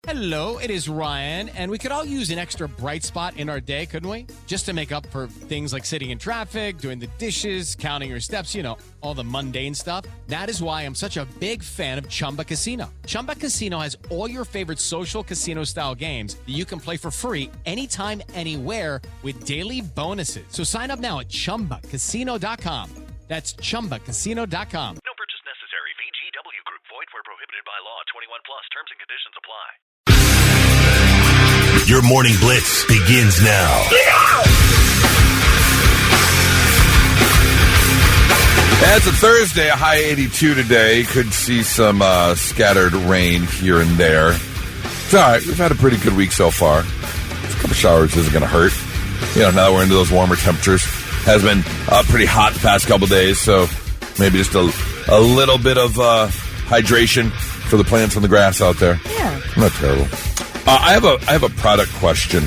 Hello, it is Ryan, and we could all use an extra bright spot in our day, couldn't we? Just to make up for things like sitting in traffic, doing the dishes, counting your steps, all the mundane stuff. That is why I'm such a big fan of Chumba Casino. Chumba Casino has all your favorite social casino-style games that you can play for free anytime, anywhere with daily bonuses. So sign up now at ChumbaCasino.com. That's ChumbaCasino.com. No purchase necessary. VGW Group. Void where prohibited by law. 21 plus. Terms and conditions apply. Your morning blitz begins now. It's a Thursday, a high 82 today. Could see some scattered rain here and there. It's all right. We've had a pretty good week so far. A couple showers isn't going to hurt. Now that we're into those warmer temperatures. Has been pretty hot the past couple days, so maybe just a little bit of hydration for the plants on the grass out there. Yeah. Not terrible. I have a product question.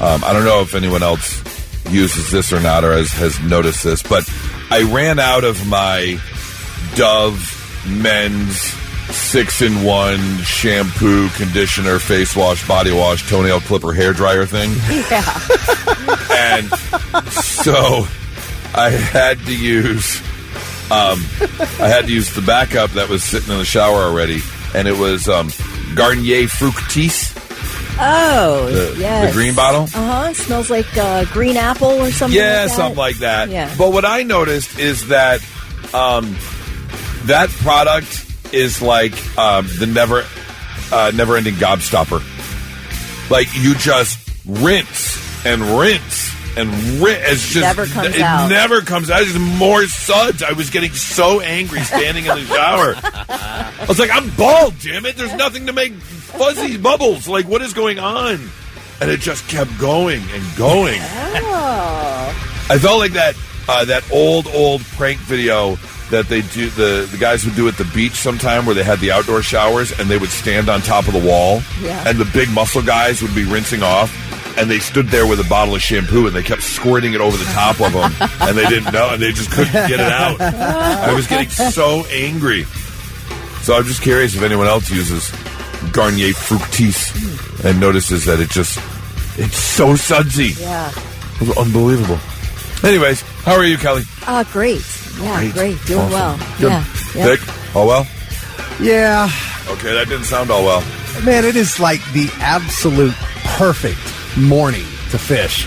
I don't know if anyone else uses this or not or has noticed this, but I ran out of my Dove men's 6-in-1 shampoo, conditioner, face wash, body wash, toenail clipper, hair dryer thing. Yeah. And so I had to use the backup that was sitting in the shower already, and it was Garnier Fructis. Oh, yes. The green bottle? Uh-huh. Smells like green apple or something like that. Something like that. Yeah. But what I noticed is that that product is like the never-ending gobstopper. Like, you just rinse and rinse and rinse. It's just, never comes out. It never comes out. It's just more suds. I was getting so angry standing in the shower. I was like, I'm bald, damn it. There's nothing to make fuzzy bubbles. Like, what is going on? And it just kept going and going. Oh. I felt like that old prank video that they do, the guys would do at the beach sometime where they had the outdoor showers and they would stand on top of the wall. Yeah. And the big muscle guys would be rinsing off. And they stood there with a bottle of shampoo and they kept squirting it over the top of them. And they didn't know, and they just couldn't get it out. I was getting so angry. So I'm just curious if anyone else uses Garnier Fructis and notices that it's so sudsy. Yeah. It was unbelievable. Anyways, how are you, Kelly? Great. Yeah, great. Doing awesome. well. Good. Yeah. Vic, all well? Yeah. Okay, that didn't sound all well. Man, it is like the absolute perfect morning to fish.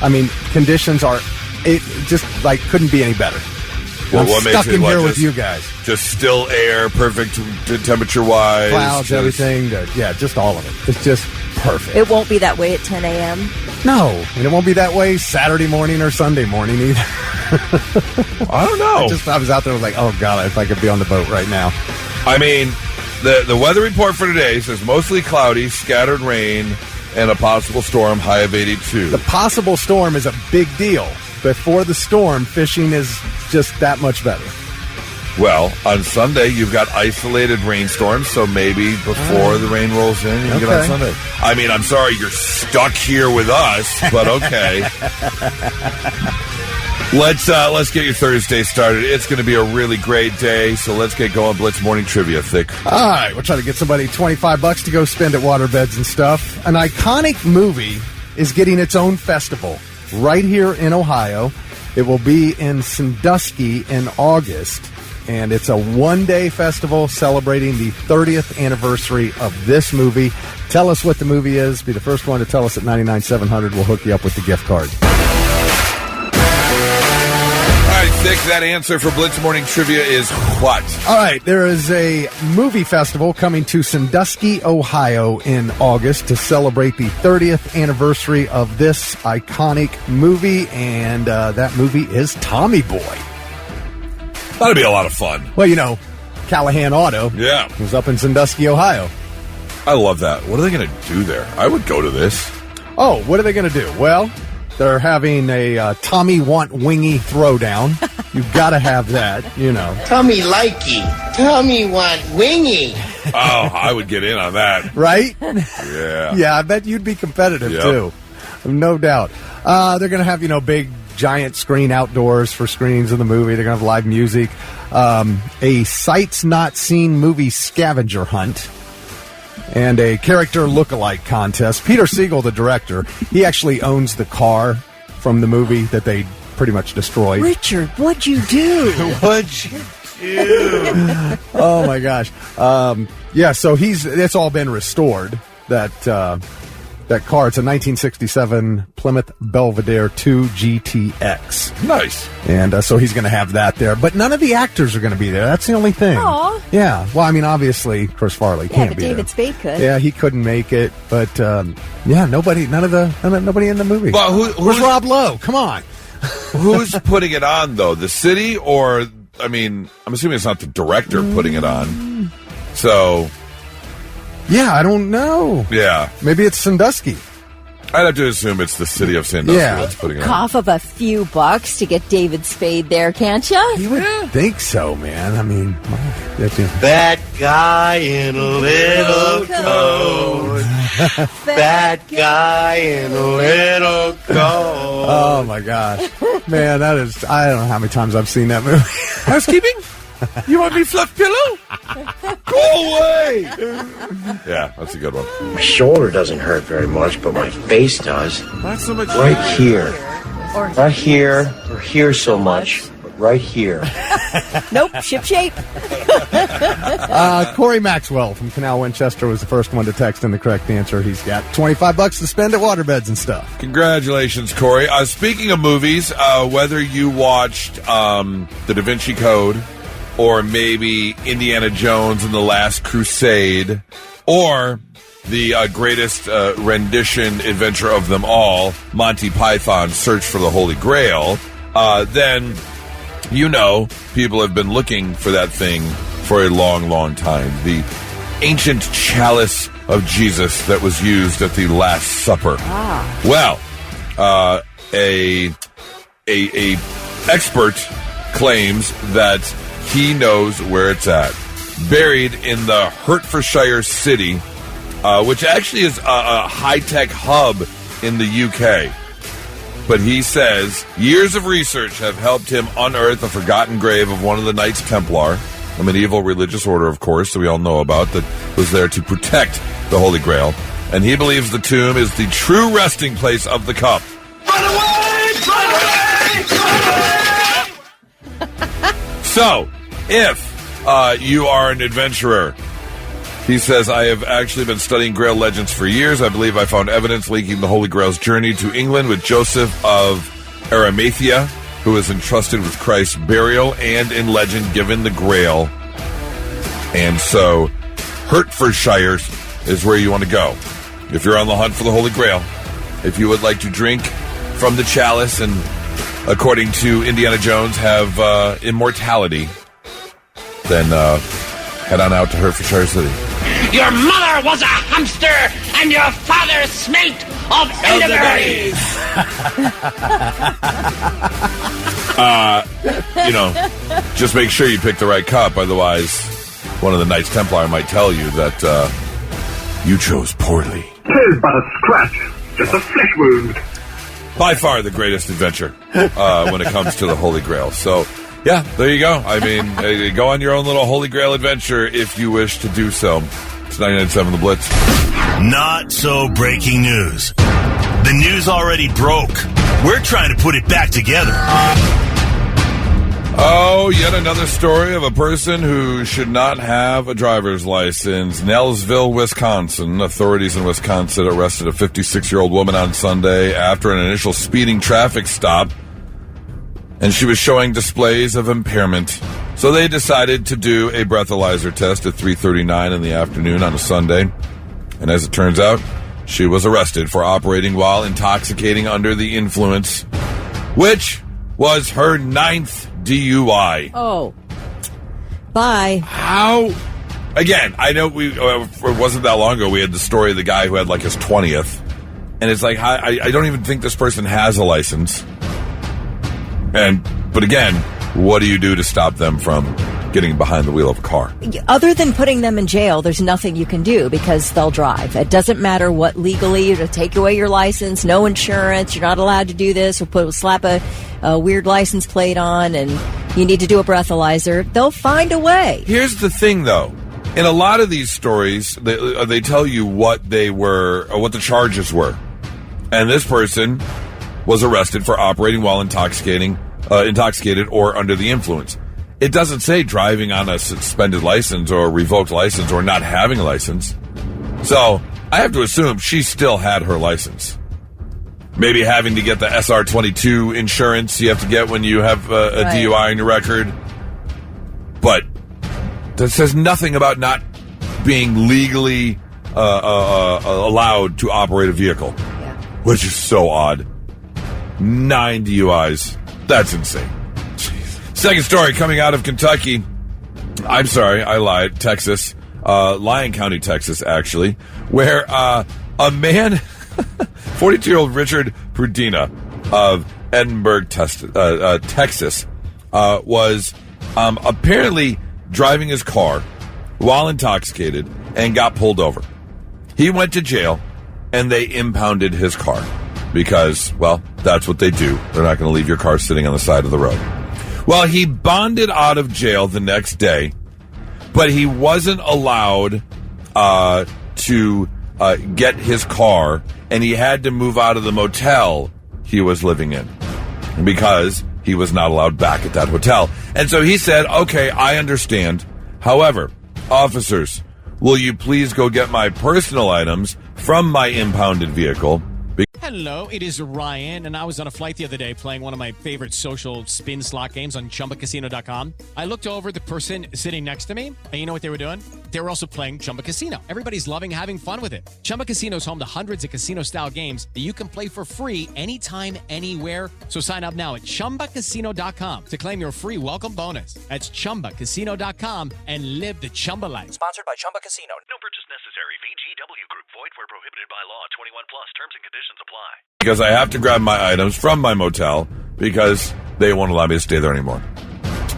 I mean, conditions it just like couldn't be any better. Well, I'm what stuck makes it in here just, with you guys. Just still air, perfect temperature-wise. Clouds, everything. Just all of it. It's just perfect. It won't be that way at 10 a.m. No, and it won't be that way Saturday morning or Sunday morning either. I don't know. I was out there like, oh, God, if I could be on the boat right now. I mean, the weather report for today says mostly cloudy, scattered rain, and a possible storm, high of 82. The possible storm is a big deal. Before the storm, fishing is just that much better. Well, on Sunday, you've got isolated rainstorms, so maybe before the rain rolls in, you can get on Sunday. I mean, I'm sorry you're stuck here with us, but okay. Let's get your Thursday started. It's going to be a really great day, so let's get going. Blitz Morning Trivia, Thick. All right, we'll try to get somebody $25 to go spend at waterbeds and stuff. An iconic movie is getting its own festival right here in Ohio. It will be in Sandusky in August, and it's a one-day festival celebrating the 30th anniversary of this movie. Tell us what the movie is. Be the first one to tell us at 99-700. We'll hook you up with the gift card. All right, Thick, that answer for Blitz Morning Trivia is what? All right, there is a movie festival coming to Sandusky, Ohio in August to celebrate the 30th anniversary of this iconic movie, and that movie is Tommy Boy. That'll be a lot of fun. Well, Callahan Auto was up in Sandusky, Ohio. I love that. What are they going to do there? I would go to this. Oh, what are they going to do? Well, they're having a Tommy Want Wingy throwdown. You've got to have that, Tommy likey. Tommy Want Wingy. Oh, I would get in on that. Right? Yeah. Yeah, I bet you'd be competitive, too. No doubt. They're going to have, big, giant screen outdoors for screenings of the movie. They're going to have live music. A sights not seen movie scavenger hunt. and a character look-alike contest. Peter Siegel, the director, he actually owns the car from the movie that they pretty much destroyed. Richard, what'd you do? What'd you do? Oh my gosh. So it's all been restored. That car, it's a 1967 Plymouth Belvedere 2 GTX. Nice. And so he's going to have that there. But none of the actors are going to be there. That's the only thing. Aw. Yeah. Well, I mean, obviously, Chris Farley can't be there. David Spade could. Yeah, he couldn't make it. But, nobody in the movie. Well, where's Rob Lowe? Come on. Who's putting it on, though? The city or, I mean, I'm assuming it's not the director putting it on. So... Yeah, I don't know. Yeah. Maybe it's Sandusky. I'd have to assume it's the city of Sandusky that's putting it on. Cough of a few bucks to get David Spade there, can't you? You would think so, man. I mean, That guy in a little coat. That guy in a little coat. oh my gosh. Man, that is, I don't know how many times I've seen that movie. Housekeeping? You want me fluff pillow? Go away! Yeah, that's a good one. My shoulder doesn't hurt very much, but my face does. Not so much. Right here. Not here or here so much, but right here. Nope, ship shape. Corey Maxwell from Canal Winchester was the first one to text in the correct answer. He's got $25 to spend at waterbeds and stuff. Congratulations, Corey. Speaking of movies, whether you watched The Da Vinci Code, or maybe Indiana Jones and the Last Crusade, or the greatest rendition adventure of them all, Monty Python's Search for the Holy Grail, then you know people have been looking for that thing for a long, long time. The ancient chalice of Jesus that was used at the Last Supper. Well, a expert claims that he knows where it's at. Buried in the Hertfordshire city, which actually is a high-tech hub in the UK. But he says years of research have helped him unearth a forgotten grave of one of the Knights Templar, a medieval religious order, of course, that we all know about, that was there to protect the Holy Grail. And he believes the tomb is the true resting place of the cup. Run away! Run away! Run away! So, if you are an adventurer, he says, I have actually been studying Grail legends for years. I believe I found evidence linking the Holy Grail's journey to England with Joseph of Arimathea, who was entrusted with Christ's burial and in legend given the Grail. And so, Hertfordshire is where you want to go if you're on the hunt for the Holy Grail. If you would like to drink from the chalice and, according to Indiana Jones, have immortality, then head on out to Hertfordshire City. Your mother was a hamster, and your father smelt of elderberries. Just make sure you pick the right cup. Otherwise, one of the Knights Templar might tell you that you chose poorly. 'Tis but a scratch, just a flesh wound. By far the greatest adventure when it comes to the Holy Grail. So, yeah, there you go. I mean, go on your own little Holy Grail adventure if you wish to do so. It's 99.7 The Blitz. Not so breaking news. The news already broke. We're trying to put it back together. Oh, yet another story of a person who should not have a driver's license. Nelsville, Wisconsin. Authorities in Wisconsin arrested a 56-year-old woman on Sunday after an initial speeding traffic stop, and she was showing displays of impairment. So they decided to do a breathalyzer test at 3:39 in the afternoon on a Sunday. And as it turns out, she was arrested for operating while intoxicating under the influence, which was her 9th DUI. Oh. Bye. How? Again, I know it wasn't that long ago we had the story of the guy who had like his 20th. And it's like, I don't even think this person has a license. But again, what do you do to stop them from getting behind the wheel of a car? Other than putting them in jail, there's nothing you can do because they'll drive. It doesn't matter what legally, to take away your license, no insurance, you're not allowed to do this, or slap a weird license plate on, and you need to do a breathalyzer. They'll find a way. Here's the thing, though. in a lot of these stories, they tell you what they were, or what the charges were. And this person was arrested for operating while intoxicated or under the influence. It doesn't say driving on a suspended license or revoked license or not having a license. So I have to assume she still had her license. Maybe having to get the SR22 insurance you have to get when you have a DUI on your record. But that says nothing about not being legally allowed to operate a vehicle, which is so odd. 9 DUIs. That's insane. Jeez. Second story coming out of Kentucky. I'm sorry, I lied. Texas. Lyon County, Texas, actually, where a man, 42-year-old Richard Prudina of Edinburgh, Texas, was apparently driving his car while intoxicated and got pulled over. He went to jail, and they impounded his car because, well, that's what they do. They're not going to leave your car sitting on the side of the road. Well, he bonded out of jail the next day, but he wasn't allowed to get his car, and he had to move out of the motel he was living in because he was not allowed back at that hotel. And so he said, okay, I understand. However, officers, will you please go get my personal items from my impounded vehicle? Hello, it is Ryan, and I was on a flight the other day playing one of my favorite social spin slot games on ChumbaCasino.com. I looked over at the person sitting next to me, and you know what they were doing? They were also playing Chumba Casino. Everybody's loving having fun with it. Chumba Casino is home to hundreds of casino-style games that you can play for free anytime, anywhere. So sign up now at ChumbaCasino.com to claim your free welcome bonus. That's ChumbaCasino.com and live the Chumba life. Sponsored by Chumba Casino. No purchase necessary. VGW Group. Void where prohibited by law. 21 plus. Terms and conditions apply. Because I have to grab my items from my motel because they won't allow me to stay there anymore.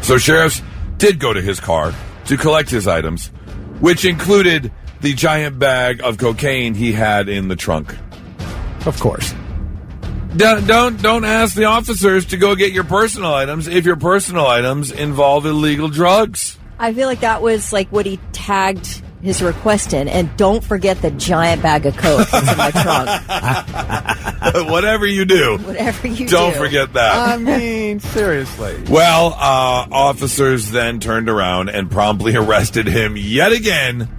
So sheriffs did go to his car to collect his items, which included the giant bag of cocaine he had in the trunk. Of course. Don't ask the officers to go get your personal items if your personal items involve illegal drugs. I feel like that was like what he tagged his request in, and don't forget the giant bag of coke that's in my trunk. Whatever you do, don't forget that. I mean, seriously. Well, officers then turned around and promptly arrested him yet again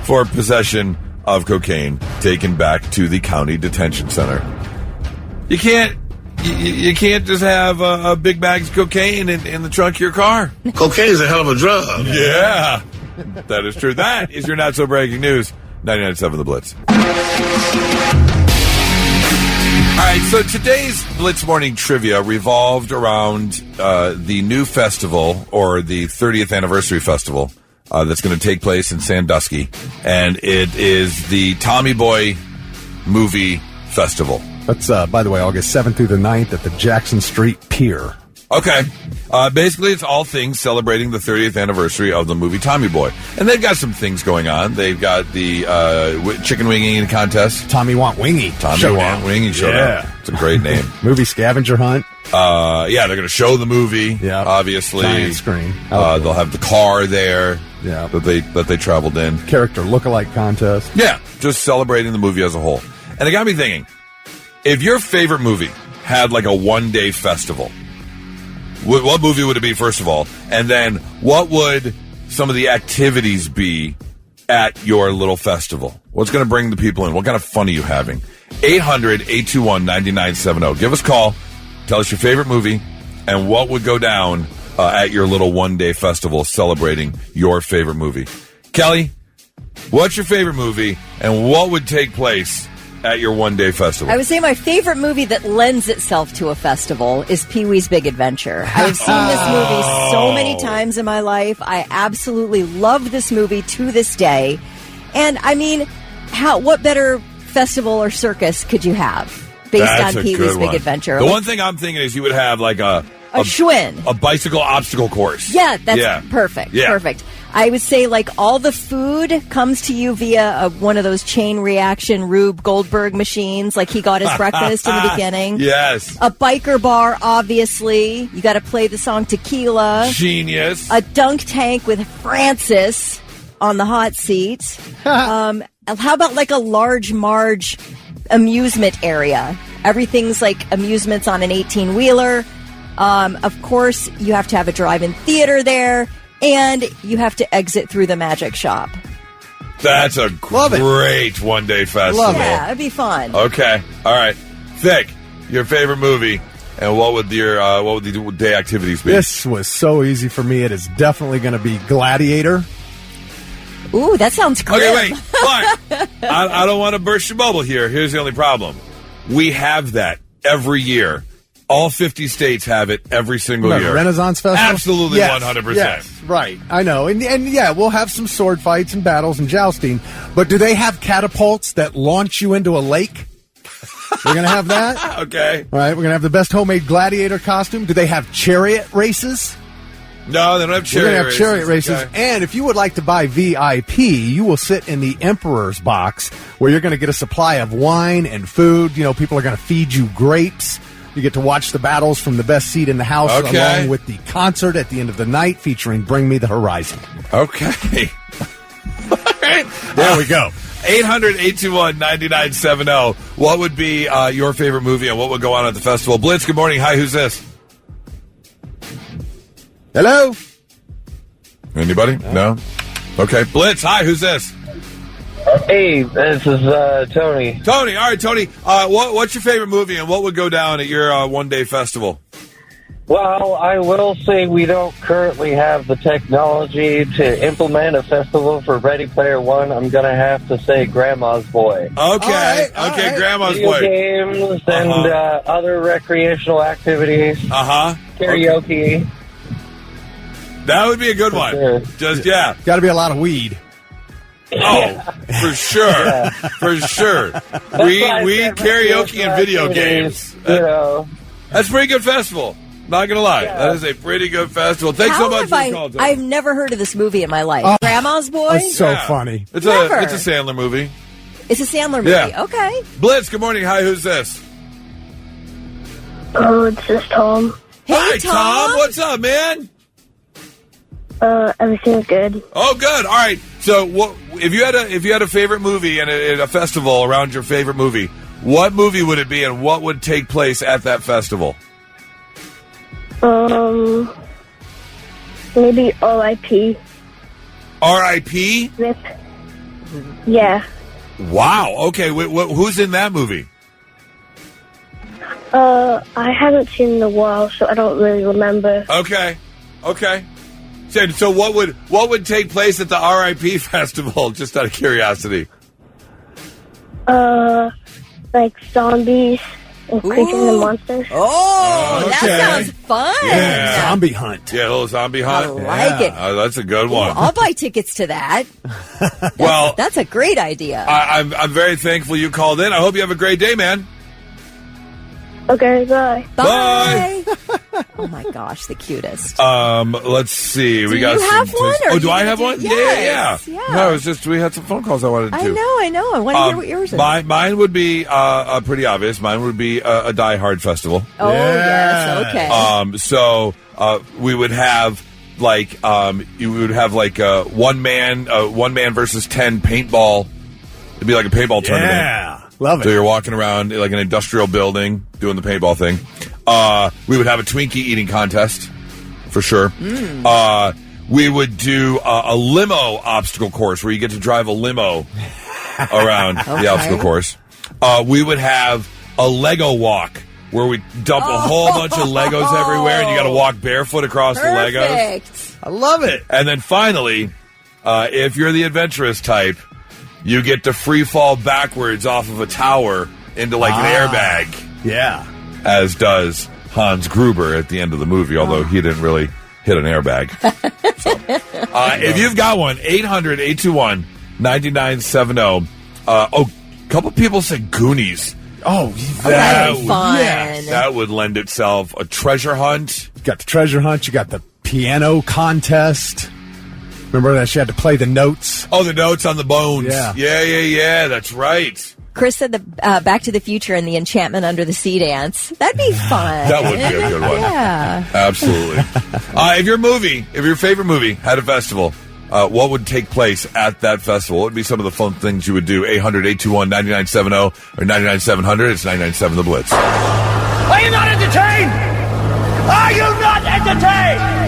for possession of cocaine taken back to the county detention center. You can't just have a big bag of cocaine in the trunk of your car. Cocaine is a hell of a drug. Yeah. That is true. That is your not-so-breaking news. 99.7 The Blitz. All right, so today's Blitz Morning Trivia revolved around the new festival, or the 30th Anniversary Festival, that's going to take place in Sandusky. And it is the Tommy Boy Movie Festival. That's, by the way, August 7th through the 9th at the Jackson Street Pier. Okay. Basically, it's all things celebrating the 30th anniversary of the movie Tommy Boy. And they've got some things going on. They've got the chicken winging contest. Tommy Want Wingy. Tommy Want Wingy Showdown. It's a great name. Movie scavenger hunt. Yeah, they're going to show the movie, obviously. Giant screen. They'll have the car there that they traveled in. Character lookalike contest. Yeah, just celebrating the movie as a whole. And it got me thinking, if your favorite movie had like a one-day festival, what movie would it be, first of all? And then what would some of the activities be at your little festival? What's going to bring the people in? What kind of fun are you having? 800-821-9970. Give us a call. Tell us your favorite movie and what would go down at your little one-day festival celebrating your favorite movie. Kelly, what's your favorite movie and what would take place at your one-day festival? I would say my favorite movie that lends itself to a festival is Pee-wee's Big Adventure. I've seen this movie so many times in my life. I absolutely love this movie to this day. And, I mean, what better festival or circus could you have based on Pee-wee's Big Adventure? The one thing I'm thinking is you would have like a Schwinn. A bicycle obstacle course. Yeah, that's perfect. Yeah. Perfect. I would say, like, all the food comes to you via one of those chain reaction Rube Goldberg machines. Like, he got his breakfast in the beginning. Yes. A biker bar, obviously. You got to play the song Tequila. Genius. A dunk tank with Francis. on the hot seat. How about like a large Marge amusement area? Everything's like amusements on an 18-wheeler. Of course, you have to have a drive-in theater there, and you have to exit through the magic shop. That's a great one-day festival. Yeah, it'd be fun. Okay. All right. Vic, your favorite movie, and what would the day activities be? This was so easy for me. It is definitely going to be Gladiator. Ooh, that sounds great. Okay, wait. But I don't want to burst your bubble here. Here's the only problem. We have that every year. All 50 states have it every single year. Renaissance Festival? Absolutely, yes, 100%. Yes, right. I know. And yeah, we'll have some sword fights and battles and jousting. But do they have catapults that launch you into a lake? We're going to have that? Okay. All right, we're going to have the best homemade gladiator costume. Do they have chariot races? No, they don't have chariot races. We're going to have chariot races. Okay. And if you would like to buy VIP, you will sit in the Emperor's box where you're going to get a supply of wine and food. You know, people are going to feed you grapes. You get to watch the battles from the best seat in the house, along with the concert at the end of the night featuring Bring Me the Horizon. Okay. All right. There we go. 800-821-9970. What would be your favorite movie and what would go on at the festival? Blitz, good morning. Hi, who's this? Hello? Anybody? No? Okay. Blitz, hi, who's this? Hey, this is Tony. Tony. All right, Tony. What's your favorite movie and what would go down at your one-day festival? Well, I will say we don't currently have the technology to implement a festival for Ready Player One. I'm going to have to say Grandma's Boy. Okay. All right. Grandma's Video Boy. Games and other recreational activities. Karaoke. Okay. That would be a good one. Sure. Got to be a lot of weed. Oh, for sure. Yeah. For sure. Weed, karaoke, and video games. You know. That's a pretty good festival. Not going to lie. Yeah. That is a pretty good festival. Thanks so much for the call, Tony. I've never heard of this movie in my life. Grandma's Boy? That's so funny. It's a Sandler movie. It's a Sandler movie. Yeah. Okay. Blitz, good morning. Hi, who's this? Oh, it's just Tom. Hey, Hi, Tom. What's up, man? Everything's good. Oh, good. All right. So, if you had a favorite movie and a festival around your favorite movie, what movie would it be, and what would take place at that festival? Maybe R.I.P. R.I.P. Rip. Yeah. Wow. Okay. Who's in that movie? I haven't seen it in a while, so I don't really remember. Okay. So what would take place at the R.I.P. festival? Just out of curiosity. Like zombies and creatures and monsters. Oh, okay. That sounds fun. Yeah. Zombie hunt. Yeah, a little zombie hunt. I like it. That's a good one. I'll buy tickets to that. That's a great idea. I'm very thankful you called in. I hope you have a great day, man. Okay, bye. Bye. Oh my gosh, the cutest. Let's see. Do you have one? Or do I have one? Yes, yeah. No, it's just we had some phone calls I wanted to do. I know. I want to hear what yours is. Mine would be pretty obvious. Mine would be a Die Hard festival. Oh yes, okay. So we would have one man versus 10 paintball. It'd be like a paintball tournament. Yeah. Love it. So you're walking around like an industrial building doing the paintball thing. We would have a Twinkie eating contest for sure. We would do a limo obstacle course where you get to drive a limo around the obstacle course. We would have a Lego walk where we dump a whole bunch of Legos everywhere and you got to walk barefoot across the Legos. I love it. And then finally, if you're the adventurous type, you get to free fall backwards off of a tower into like an airbag. Yeah. As does Hans Gruber at the end of the movie, although he didn't really hit an airbag. If you've got one, 800-821-9970. A couple people said Goonies. Oh, that would be fun. Yes. That would lend itself. A treasure hunt. You got the treasure hunt. You got the piano contest. Remember that she had to play the notes? Oh, the notes on the bones. Yeah. That's right. Chris said the Back to the Future and the Enchantment Under the Sea dance. That'd be fun. That would be a good one. Yeah. Absolutely. If your favorite movie had a festival, what would take place at that festival? What would be some of the fun things you would do? 800-821-9970 or 99-700. It's 99.7 The Blitz. Are you not entertained? Are you not entertained?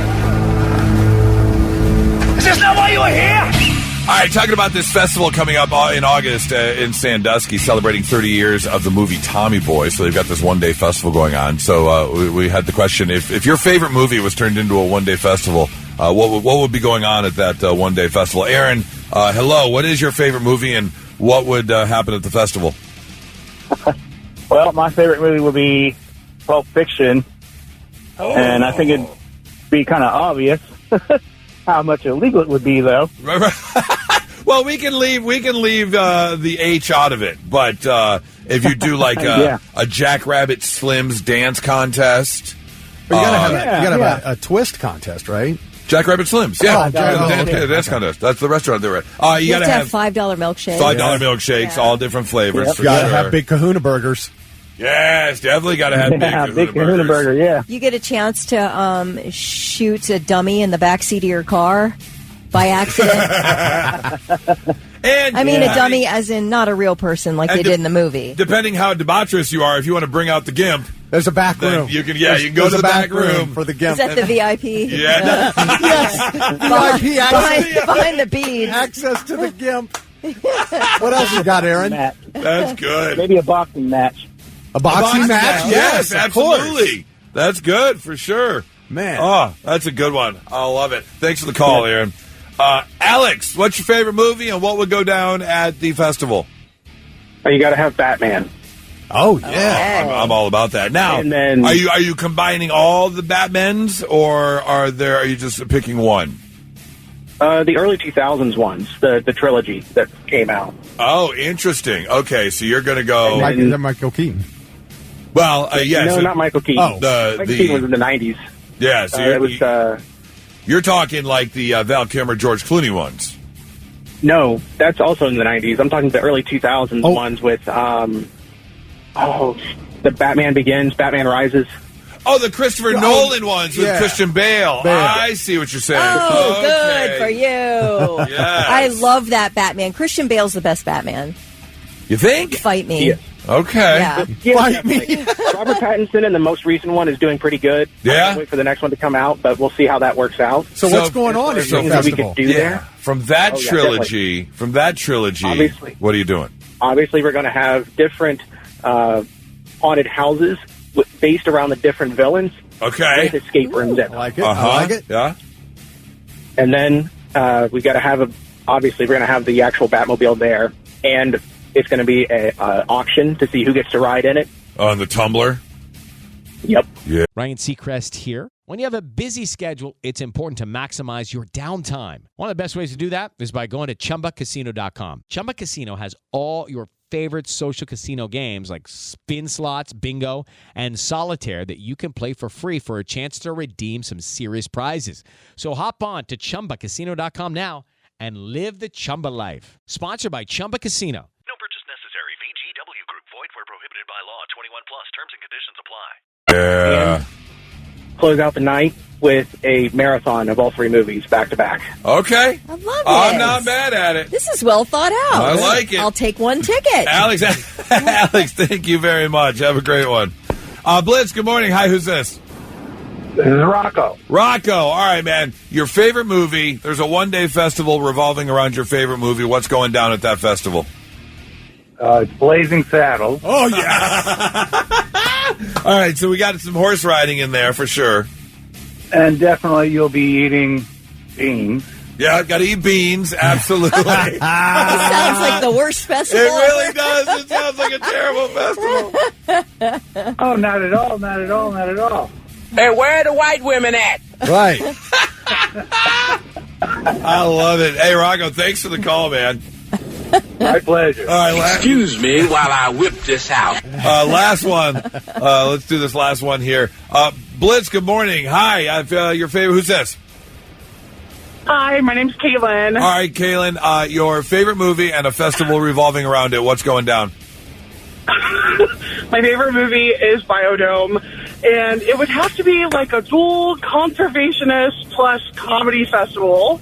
Is this not why you are here? All right, talking about this festival coming up in August in Sandusky, celebrating 30 years of the movie Tommy Boy. So they've got this one-day festival going on. So we had the question, if your favorite movie was turned into a one-day festival, what would be going on at that one-day festival? Aaron, hello. What is your favorite movie, and what would happen at the festival? Well, my favorite movie would be Pulp Fiction. Oh. And I think it'd be kind of obvious how much illegal it would be, though. Right. Well, we can leave the H out of it, but if you do like a Jackrabbit Slims dance contest, but you gotta have a twist contest, right? Jackrabbit Slims, yeah, dance contest. That's the restaurant they're at. You gotta have $5 milkshakes. $5 milkshakes, all different flavors. Yep. For gotta sure. have big Kahuna burgers. Yes, definitely gotta have big Kahuna burger. Yeah, you get a chance to shoot a dummy in the backseat of your car by accident. And I mean, a dummy as in not a real person like they did in the movie. Depending how deboisterous you are, if you want to bring out the GIMP, there's a back room. You can go to the back room for the GIMP. Is that the VIP? Yeah. Yes. VIP access. Behind the beads. Access to the GIMP. What else you got, Aaron? That's good. Maybe a boxing match. A boxing match? Yes, absolutely. That's good for sure. Man. Oh, that's a good one. I love it. Thanks for the call, Aaron. Alex, what's your favorite movie and what would go down at the festival? You got to have Batman. Oh, yeah. I'm all about that. Now, and then, are you combining all the Batmans, or are you just picking one? The early 2000s ones, the trilogy that came out. Oh, interesting. Okay, so you're going to go... Michael Keaton. Well, yes. No, not Michael Keaton. Oh, Michael Keaton was in the 90s. Yeah, so you're talking like the Val Kilmer, George Clooney ones. No, that's also in the 90s. I'm talking the early 2000s ones with, the Batman Begins, Batman Rises. Oh, the Christopher Nolan ones with Christian Bale. I see what you're saying. Oh, good for you. Yes. I love that Batman. Christian Bale's the best Batman. You think? Fight me. Yeah. Okay. Yeah. Fight me. Robert Pattinson in the most recent one is doing pretty good. Yeah. Wait for the next one to come out, but we'll see how that works out. So what's going on at the festival? We could do there? From that trilogy, obviously, what are you doing? Obviously, we're going to have different haunted houses based around the different villains. Okay. With escape rooms in. I like it. I like it. Yeah. And then we got to have obviously we're going to have the actual Batmobile there, and it's going to be an auction to see who gets to ride in it. On the Tumbler? Yep. Yeah. Ryan Seacrest here. When you have a busy schedule, it's important to maximize your downtime. One of the best ways to do that is by going to ChumbaCasino.com. Chumba Casino has all your favorite social casino games like spin slots, bingo, and solitaire that you can play for free for a chance to redeem some serious prizes. So hop on to ChumbaCasino.com now and live the Chumba life. Sponsored by Chumba Casino. No purchase necessary. VGW Group. Void where prohibited by law. 21 plus. Terms and conditions apply. Yeah. And close out the night with a marathon of all three movies back to back. Okay. I love it. I'm not mad at it. This is well thought out. I like it. I'll take one ticket. Alex, thank you very much. Have a great one. Blitz, good morning. Hi, who's this? This is Rocco. Rocco. All right, man. Your favorite movie. There's a one-day festival revolving around your favorite movie. What's going down at that festival? Blazing Saddles. Oh, yeah. All right, so we got some horse riding in there for sure. And definitely you'll be eating beans. Yeah, got to eat beans. Absolutely. It sounds like the worst festival. It really does. It sounds like a terrible festival. Oh, not at all, not at all, not at all. Hey, where are the white women at? Right. I love it. Hey, Rocco, thanks for the call, man. My pleasure. All right, Excuse me while I whip this out. Last one. Let's do this last one here. Blitz, good morning. Hi, I've your favorite. Who's this? Hi, my name's Caitlin. All right, Kaylin, your favorite movie and a festival revolving around it. What's going down? My favorite movie is Biodome, and it would have to be like a dual conservationist plus comedy festival.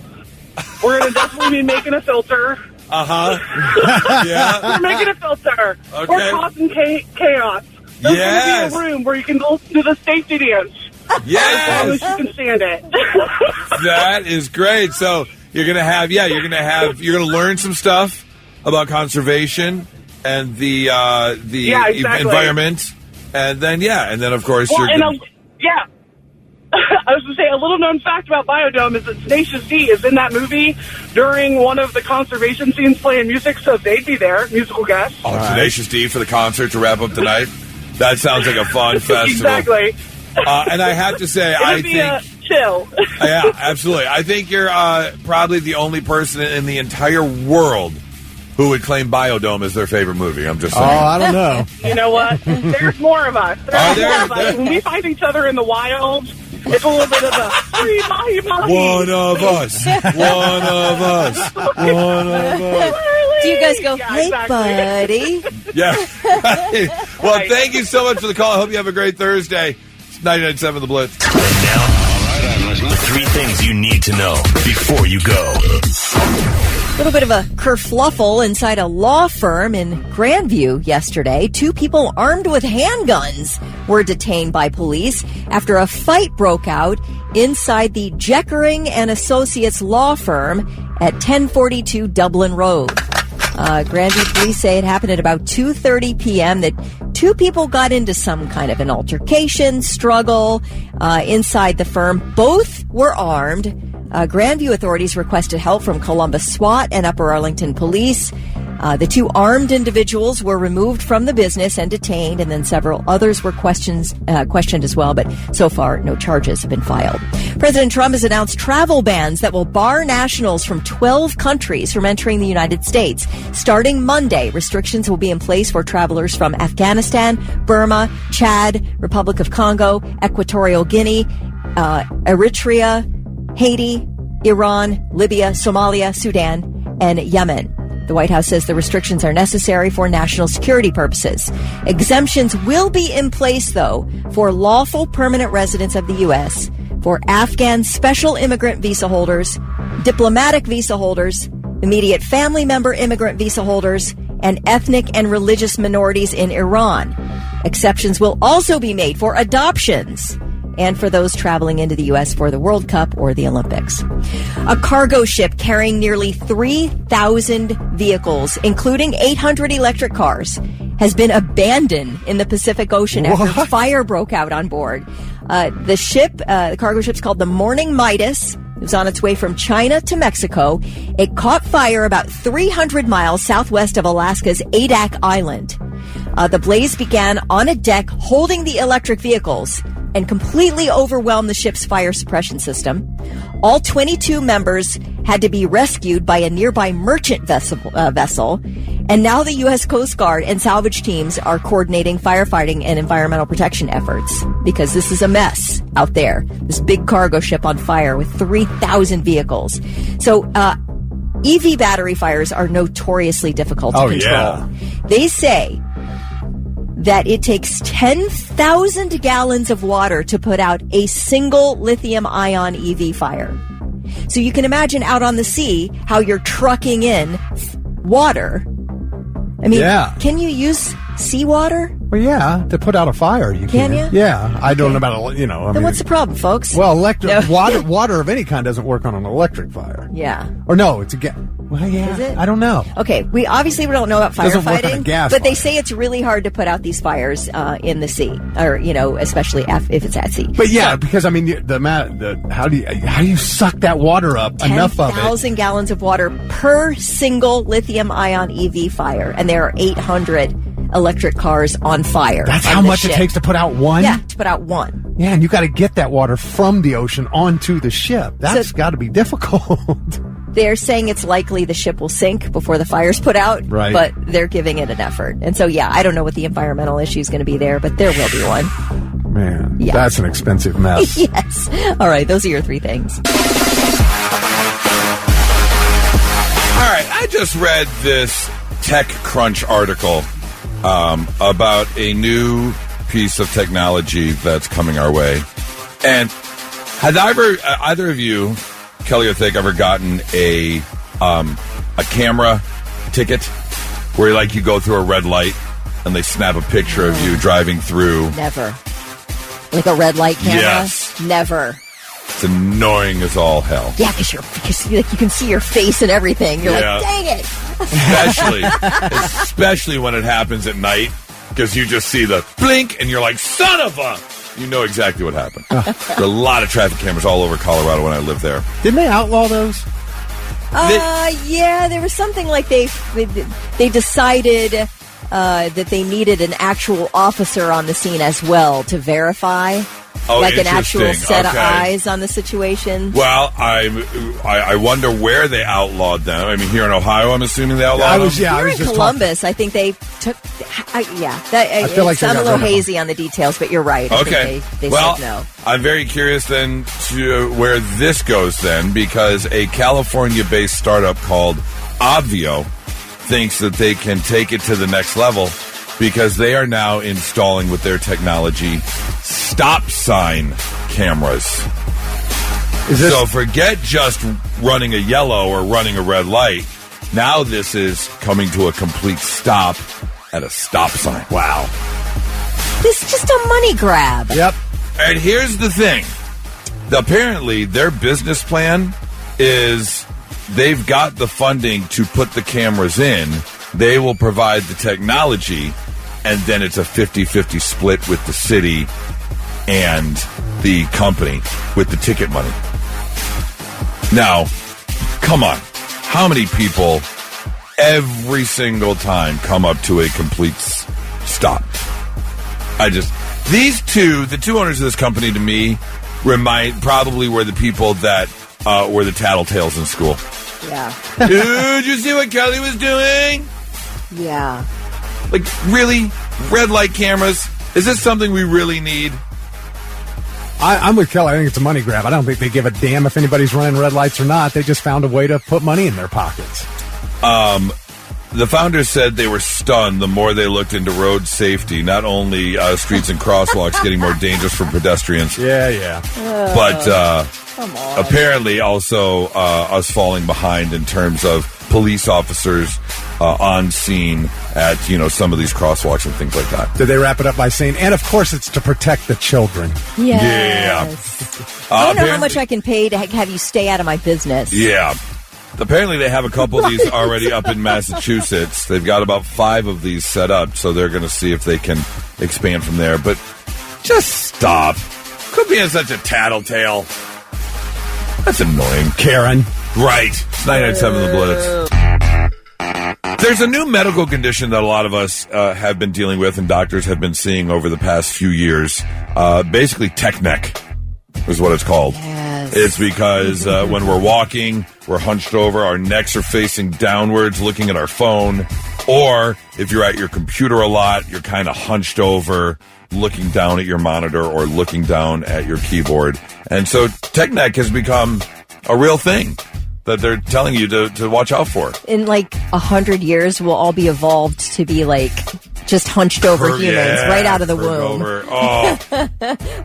We're going to definitely be making a filter. Yeah. We're making a filter. Okay. We're causing chaos. There's Yes. going to be a room where you can listen to the safety dance. Yes. As long as you can stand it. That is great. So you're going to learn some stuff about conservation and the exactly. environment. And then of course Well, you're gonna, I was going to say, a little-known fact about Biodome is that Tenacious D is in that movie during one of the conservation scenes playing music, so they'd be there, musical guests. Oh, Tenacious D for the concert to wrap up tonight. That sounds like a fun festival. Exactly. And I have to say, I think chill. Yeah, absolutely. I think you're probably the only person in the entire world who would claim Biodome as their favorite movie. I'm just saying. Oh, I don't know. You know what? There's more of us. Are there? More of us. When we find each other in the wild, it's a little bit of a free mahi-mahi. One of us. One of us. One of us. Do you guys go, Yeah, hey, exactly. buddy? Yeah. Well, thank you so much for the call. I hope you have a great Thursday. It's 99.7 The Blitz. And now, the 3 things you need to know before you go. A little bit of a kerfluffle inside a law firm in Grandview yesterday. 2 people armed with handguns were detained by police after a fight broke out inside the Jeckering and Associates law firm at 1042 Dublin Road. Grandview police say it happened at about 2:30 p.m. that 2 people got into some kind of an altercation, struggle inside the firm. Both were armed. Grandview authorities requested help from Columbus SWAT and Upper Arlington Police. The 2 armed individuals were removed from the business and detained, and then several others were questioned as well, but so far no charges have been filed. President Trump has announced travel bans that will bar nationals from 12 countries from entering the United States. Starting Monday, restrictions will be in place for travelers from Afghanistan, Burma, Chad, Republic of Congo, Equatorial Guinea, Eritrea, Haiti, Iran, Libya, Somalia, Sudan, and Yemen. The White House says the restrictions are necessary for national security purposes. Exemptions will be in place, though, for lawful permanent residents of the U.S., for Afghan special immigrant visa holders, diplomatic visa holders, immediate family member immigrant visa holders, and ethnic and religious minorities in Iran. Exceptions will also be made for adoptions and for those traveling into the U.S. for the World Cup or the Olympics. A cargo ship carrying nearly 3,000 vehicles, including 800 electric cars, has been abandoned in the Pacific Ocean after fire broke out on board. The cargo ship's called the Morning Midas. It was on its way from China to Mexico. It caught fire about 300 miles southwest of Alaska's Adak Island. The blaze began on a deck holding the electric vehicles and completely overwhelmed the ship's fire suppression system. All 22 members had to be rescued by a nearby merchant vessel. And now the U.S. Coast Guard and salvage teams are coordinating firefighting and environmental protection efforts because this is a mess out there. This big cargo ship on fire with 3,000 vehicles. So, EV battery fires are notoriously difficult to control. Yeah. They say that it takes 10,000 gallons of water to put out a single lithium-ion EV fire. So you can imagine out on the sea how you're trucking in water. I mean, can you use seawater? Well, yeah, to put out a fire, you can. Can you? Yeah, I don't know about then what's the problem, folks? Well, water of any kind doesn't work on an electric fire. Yeah. Or no, it's a gas. Well, yeah, is it? I don't know. Okay, we don't know about firefighting, but they say it's really hard to put out these fires in the sea, or especially if it's at sea. But yeah, because I mean, how do you suck that water up enough of it? 10,000 gallons of water per single lithium-ion EV fire, and there are 800 electric cars on fire. That's how much it takes to put out one? Yeah, to put out one. Yeah, and you got to get that water from the ocean onto the ship. That's got to be difficult. They're saying it's likely the ship will sink before the fire's put out, right? But they're giving it an effort. And so, I don't know what the environmental issue is going to be there, but there will be one. Man, that's an expensive mess. Yes. All right, those are your 3 things. All right, I just read this TechCrunch article about a new piece of technology that's coming our way. And had either of you Kelly or Thick ever gotten a camera ticket where like you go through a red light and they snap a picture of you driving through? Never. Like a red light camera? Yes. Never. It's annoying as all hell. Yeah, because you can see your face and everything. You're like, dang it. Especially when it happens at night, because you just see the blink and you're like, son of a... You know exactly what happened. There are a lot of traffic cameras all over Colorado when I lived there. Didn't they outlaw those? Yeah, there was something like they decided that they needed an actual officer on the scene as well to verify. Oh, like an actual set of okay. eyes on the situation. Well, I wonder where they outlawed them. I mean, here in Ohio, I'm assuming they outlawed them. Here in Columbus, I think they took... I feel like I'm a little hazy on the details, but you're right. I think they said no. I'm very curious then to where this goes then, because a California-based startup called Obvio thinks that they can take it to the next level because they are now installing with their technology stop sign cameras. So forget just running a yellow or running a red light. Now this is coming to a complete stop at a stop sign. Wow. This is just a money grab. Yep. And here's the thing. Apparently, their business plan is they've got the funding to put the cameras in. They will provide the technology, and then it's a 50-50 split with the city and the company with the ticket money. Now, come on. How many people every single time come up to a complete stop? These the two owners of this company to me probably were the people that were the tattletales in school. Yeah. Did you see what Kelly was doing? Yeah. Like, really? Red light cameras? Is this something we really need? I'm with Kelly. I think it's a money grab. I don't think they give a damn if anybody's running red lights or not. They just found a way to put money in their pockets. The founders said they were stunned the more they looked into road safety, not only streets and crosswalks getting more dangerous for pedestrians. Yeah. But apparently also us falling behind in terms of police officers on scene at, some of these crosswalks and things like that. Did they wrap it up by saying, and of course it's to protect the children? Yes. I don't know how much I can pay to have you stay out of my business. Yeah. Apparently they have a couple of these already up in Massachusetts. They've got about 5 of these set up, so they're going to see if they can expand from there. But just stop. Quit being such a tattletale. That's annoying. Karen. Right. It's 99.7 The Blitz. There's a new medical condition that a lot of us have been dealing with and doctors have been seeing over the past few years. Basically, tech neck is what it's called. Yes. It's because when we're walking, we're hunched over, our necks are facing downwards, looking at our phone. Or if you're at your computer a lot, you're kind of hunched over, looking down at your monitor or looking down at your keyboard. And so tech neck has become a real thing that they're telling you to watch out for. In 100 years, we'll all be evolved to be just hunched over humans right out of the womb.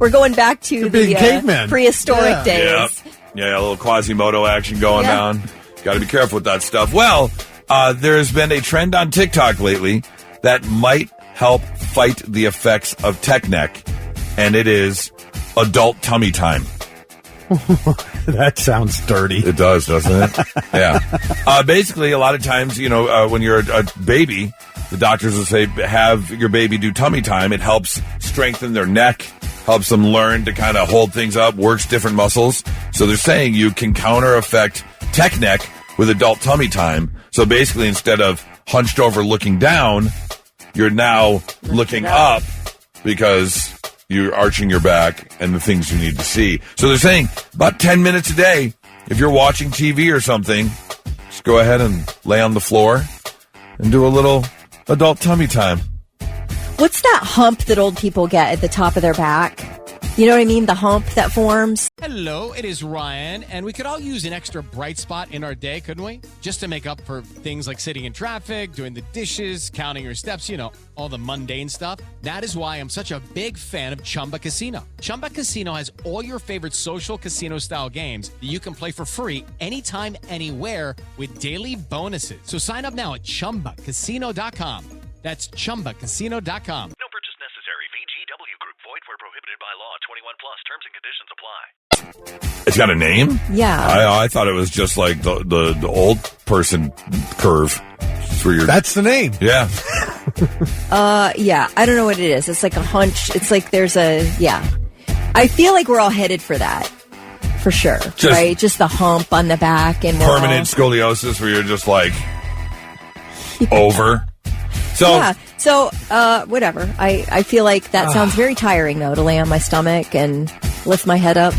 We're going back to the prehistoric days. Yeah, a little Quasimodo action going down. Got to be careful with that stuff. Well, there's been a trend on TikTok lately that might help fight the effects of tech neck, and it is adult tummy time. That sounds dirty. It does, doesn't it? Yeah. Basically, a lot of times, when you're a baby, the doctors will say, have your baby do tummy time. It helps strengthen their neck, helps them learn to kind of hold things up, works different muscles. So they're saying you can counter effect tech neck with adult tummy time. So basically, instead of hunched over looking down, you're now looking up because you're arching your back and the things you need to see. So they're saying about 10 minutes a day, if you're watching TV or something, just go ahead and lay on the floor and do a little adult tummy time. What's that hump that old people get at the top of their back? You know what I mean? The hump that forms. Hello, it is Ryan, and we could all use an extra bright spot in our day, couldn't we? Just to make up for things like sitting in traffic, doing the dishes, counting your steps, all the mundane stuff. That is why I'm such a big fan of Chumba Casino. Chumba Casino has all your favorite social casino-style games that you can play for free anytime, anywhere with daily bonuses. So sign up now at ChumbaCasino.com. That's ChumbaCasino.com. No purchase necessary. VGW Group. Void where prohibited by law. 21 plus. Terms and conditions apply. It's got a name? Yeah. I thought it was just like the old person curve. That's the name. Yeah. Yeah. I don't know what it is. It's like a hunch. It's like there's I feel like we're all headed for that. For sure. Right? Just the hump on the back. And permanent scoliosis where you're just like over. So, whatever. I feel like that sounds very tiring, though, to lay on my stomach and lift my head up.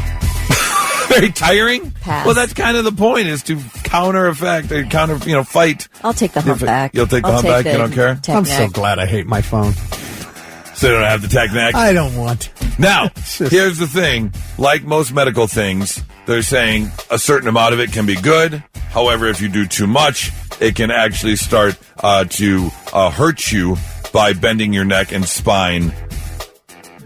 Very tiring? Pass. Well, that's kind of the point, is to fight. I'll take the hump back. You'll take the hump back? You don't care? I'm so glad I hate my phone. So you don't have the Tech-Neck? I don't want. Now, here's the thing. Like most medical things, they're saying a certain amount of it can be good. However, if you do too much, it can actually start to hurt you by bending your neck and spine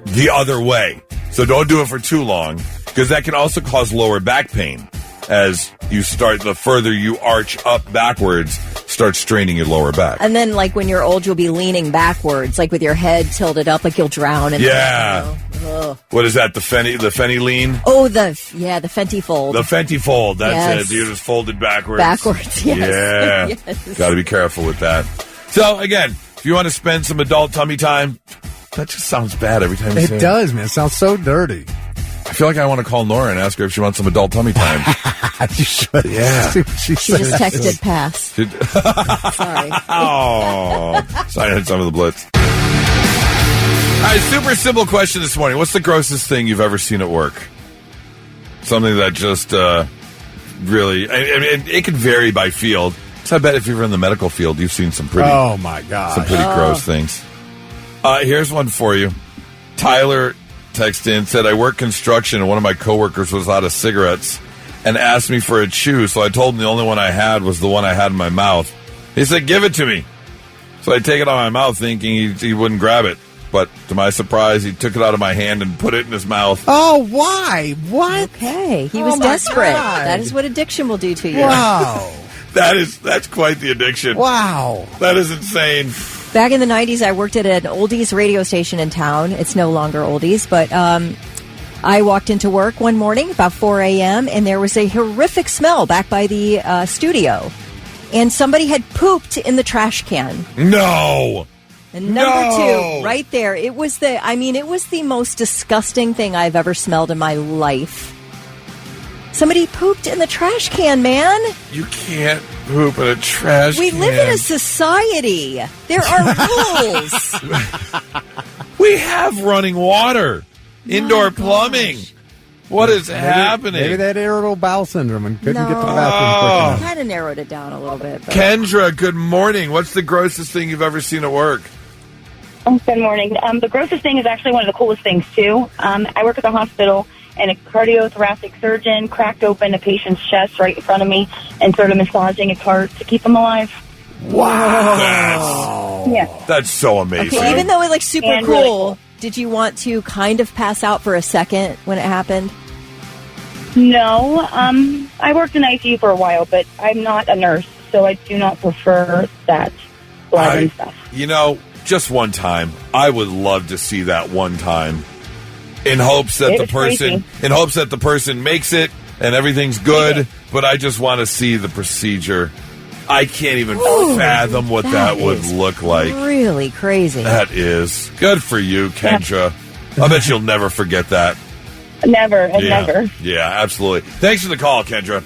the other way. So don't do it for too long, because that can also cause lower back pain. As you start, the further you arch up backwards, start straining your lower back. And then, like, when you're old, you'll be leaning backwards, like with your head tilted up, like you'll drown. What is that, the Fenny lean? Oh, the Fenty fold. The Fenty fold, that's it. You're just folded backwards. Backwards, yes. Yeah. Yes. Got to be careful with that. So, again, if you want to spend some adult tummy time, that just sounds bad every time you say it. It does, man. It sounds so dirty. I feel like I want to call Nora and ask her if she wants some adult tummy time. You should. Yeah. She just texted pass. Sorry. Oh. Sorry, I had some of the Blitz. All right, super simple question this morning. What's the grossest thing you've ever seen at work? Something that just really... I mean, it can vary by field. So I bet if you're in the medical field, you've seen some pretty... Oh, my God. Some pretty gross things. Here's one for you. Tyler texted in, said, I work construction, and one of my coworkers was out of cigarettes and asked me for a chew, so I told him the only one I had was the one I had in my mouth. He said, give it to me. So I take it out of my mouth thinking he wouldn't grab it. But to my surprise, he took it out of my hand and put it in his mouth. Oh, why? What? Okay. He was desperate. God. That is what addiction will do to you. Wow. That's quite the addiction. Wow. That is insane. Back in the 90s, I worked at an oldies radio station in town. It's no longer oldies, but I walked into work one morning about 4 a.m., and there was a horrific smell back by the studio. And somebody had pooped in the trash can. No! And number two, right there, it was the most disgusting thing I've ever smelled in my life. Somebody pooped in the trash can, man. You can't poop in a trash can. We live in a society. There are rules. We have running water, indoor plumbing. What is happening? Maybe they had irritable bowel syndrome and couldn't get to the bathroom I quick enough. kind of narrowed it down a little bit. But. Kendra, good morning. What's the grossest thing you've ever seen at work? Good morning. The grossest thing is actually one of the coolest things, too. I work at the hospital, and a cardiothoracic surgeon cracked open a patient's chest right in front of me and started massaging his heart to keep him alive. Wow. That's so amazing. Okay, even though it's like super cool, really cool, did you want to kind of pass out for a second when it happened? No. I worked in ICU for a while, but I'm not a nurse, so I do not prefer that blood and stuff. Just one time. I would love to see that one time. In hopes that the person makes it and everything's good, but I just want to see the procedure. I can't even fathom what that would look like. Really crazy. That is. Good for you, Kendra. Yeah. I bet you'll never forget that. Never. Never. Yeah, absolutely. Thanks for the call, Kendra.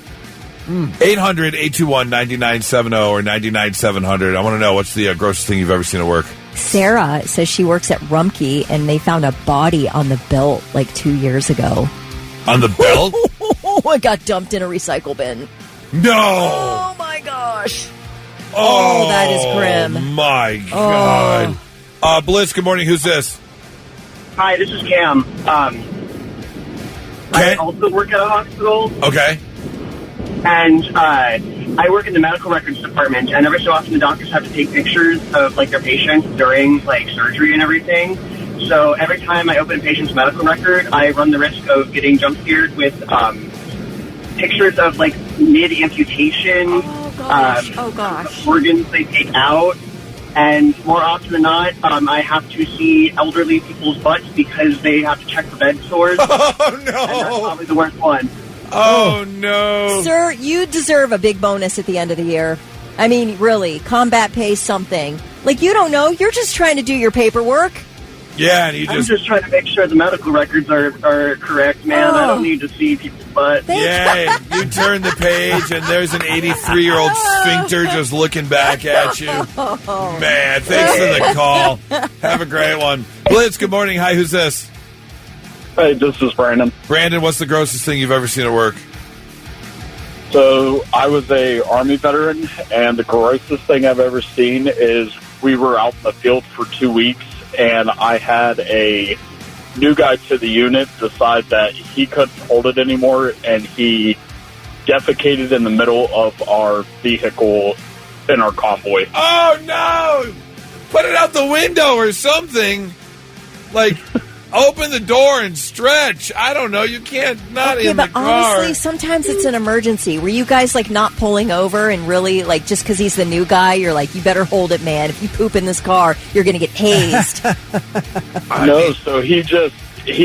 800-821-9970 or 99700. I want to know, what's the grossest thing you've ever seen at work? Sarah says she works at Rumpke, and they found a body on the belt like 2 years ago. On the belt? It got dumped in a recycle bin. No! Oh, my gosh. Oh, that is grim. My God. Blitz, good morning. Who's this? Hi, this is Cam. I also work at a hospital. Okay. And I work in the medical records department, and every so often the doctors have to take pictures of, like, their patients during, like, surgery and everything. So every time I open a patient's medical record, I run the risk of getting jump scared with pictures of, like, mid-amputation organs they take out. And more often than not, I have to see elderly people's butts because they have to check for bed sores. Oh, no. And that's probably the worst one. Oh, no. Sir, you deserve a big bonus at the end of the year. I mean, really, combat pays something. Like, you don't know. You're just trying to do your paperwork. Yeah, and I'm just trying to make sure the medical records are correct, man. I don't need to see people's butt. Yeah, you turn the page, and there's an 83-year-old sphincter just looking back at you. Man, thanks for the call. Have a great one. Blitz, good morning. Hi, who's this? Hey, this is Brandon. Brandon, what's the grossest thing you've ever seen at work? So, I was a Army veteran, and the grossest thing I've ever seen is we were out in the field for 2 weeks, and I had a new guy to the unit decide that he couldn't hold it anymore, and he defecated in the middle of our vehicle in our convoy. Oh, no! Put it out the window or something. Like, open the door and stretch. I don't know. You can't not in the car. Honestly, sometimes it's an emergency. Were you guys, like, not pulling over and really, like, just because he's the new guy, you're like, you better hold it, man. If you poop in this car, you're going to get hazed. No, so he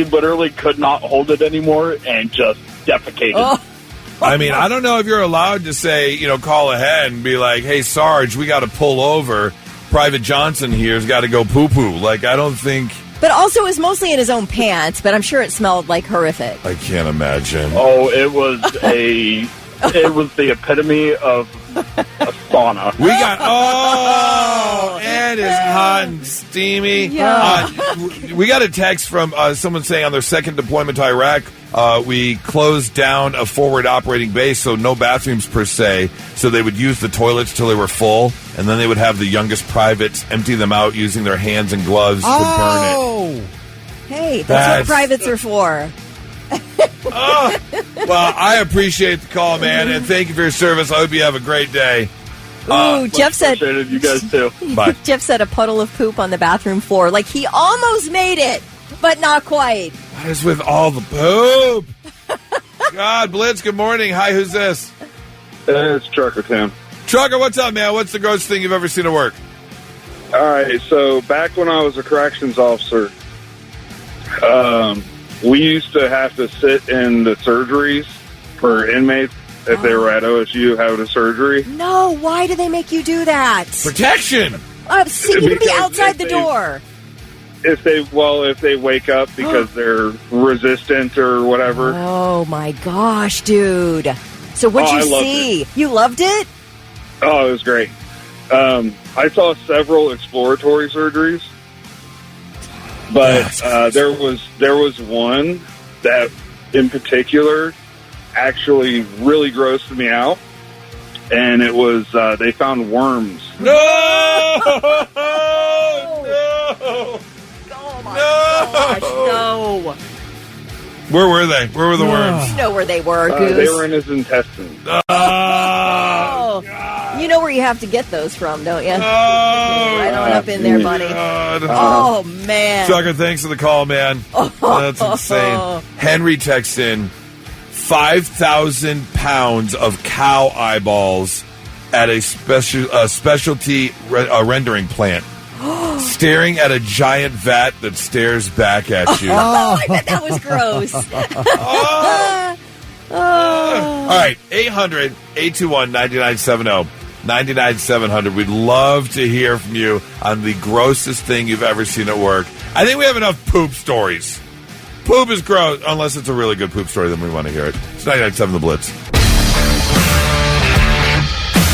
literally could not hold it anymore and just defecated. Oh. I mean, I don't know if you're allowed to say, call ahead and be like, hey, Sarge, we got to pull over. Private Johnson here's got to go poo-poo. Like, I don't think... But also, it was mostly in his own pants, but I'm sure it smelled, like, horrific. I can't imagine. Oh, it was it was the epitome of a sauna. We got, and it's hot and steamy. Yeah. We got a text from someone saying on their second deployment to Iraq, we closed down a forward operating base, so no bathrooms per se, so they would use the toilets till they were full, and then they would have the youngest privates empty them out using their hands and gloves to burn it. Hey, that's what privates are for. Well, I appreciate the call, man, and thank you for your service. I hope you have a great day. Ooh, Jeff said... You guys too. Bye. Jeff said a puddle of poop on the bathroom floor. Like, he almost made it, but not quite. What is with all the poop? God, Blitz, good morning. Hi, who's this? It's Trucker Tim. Trucker, what's up, man? What's the grossest thing you've ever seen at work? All right, so back when I was a corrections officer, we used to have to sit in the surgeries for inmates if they were at OSU having a surgery. No, why do they make you do that? Protection! You can be outside the door. If they wake up because they're resistant or whatever. Oh, my gosh, dude. So what'd you see? You loved it? Oh, it was great. I saw several exploratory surgeries, but there was one that in particular actually really grossed me out, and it was they found worms. No! Oh my gosh, no. Where were they? Where were the worms? You know where they were, Goose. They were in his intestines. Oh, you know where you have to get those from, don't you? Right on up in there, buddy. Oh, man. Trucker, thanks for the call, man. That's insane. Henry texts in 5,000 pounds of cow eyeballs at a specialty rendering plant. Staring at a giant vat that stares back at you. I bet that was gross. All right, 800-821-9970. 99-700. We'd love to hear from you on the grossest thing you've ever seen at work. I think we have enough poop stories. Poop is gross, unless it's a really good poop story, then we want to hear it. It's 99.7 The Blitz.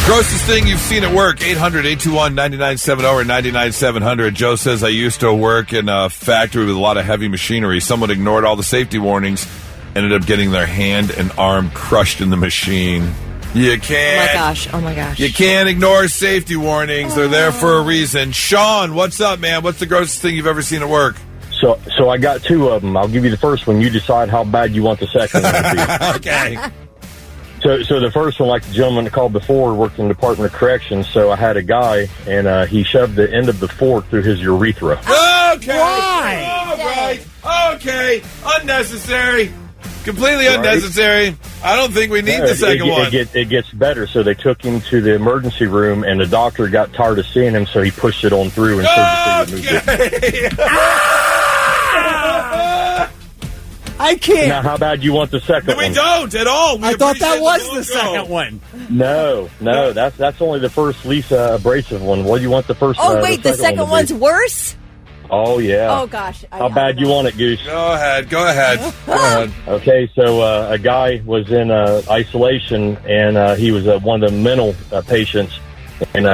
Grossest thing you've seen at work, 800-821-9970 or 99-700. Joe says, I used to work in a factory with a lot of heavy machinery. Someone ignored all the safety warnings, ended up getting their hand and arm crushed in the machine. You can't. Oh, my gosh. You can't ignore safety warnings. They're there for a reason. Sean, what's up, man? What's the grossest thing you've ever seen at work? So I got two of them. I'll give you the first one. You decide how bad you want the second one to be. Okay. So the first one, like the gentleman that called before, worked in the Department of Corrections. So I had a guy, and he shoved the end of the fork through his urethra. Okay. Why? All right. Okay. Unnecessary. Completely unnecessary. I don't think we need the second one. It gets better. So they took him to the emergency room, and the doctor got tired of seeing him, so he pushed it on through and surgically removed it. I can't. Now, how bad you want the second one? We don't at all. I thought that was the second one. No, that's only the first Lisa abrasive one. What do you want the first? Oh wait, the second one's worse. Oh yeah. Oh gosh. How bad you want it, Goose? Go ahead. Okay, so a guy was in isolation, and he was one of the mental patients, and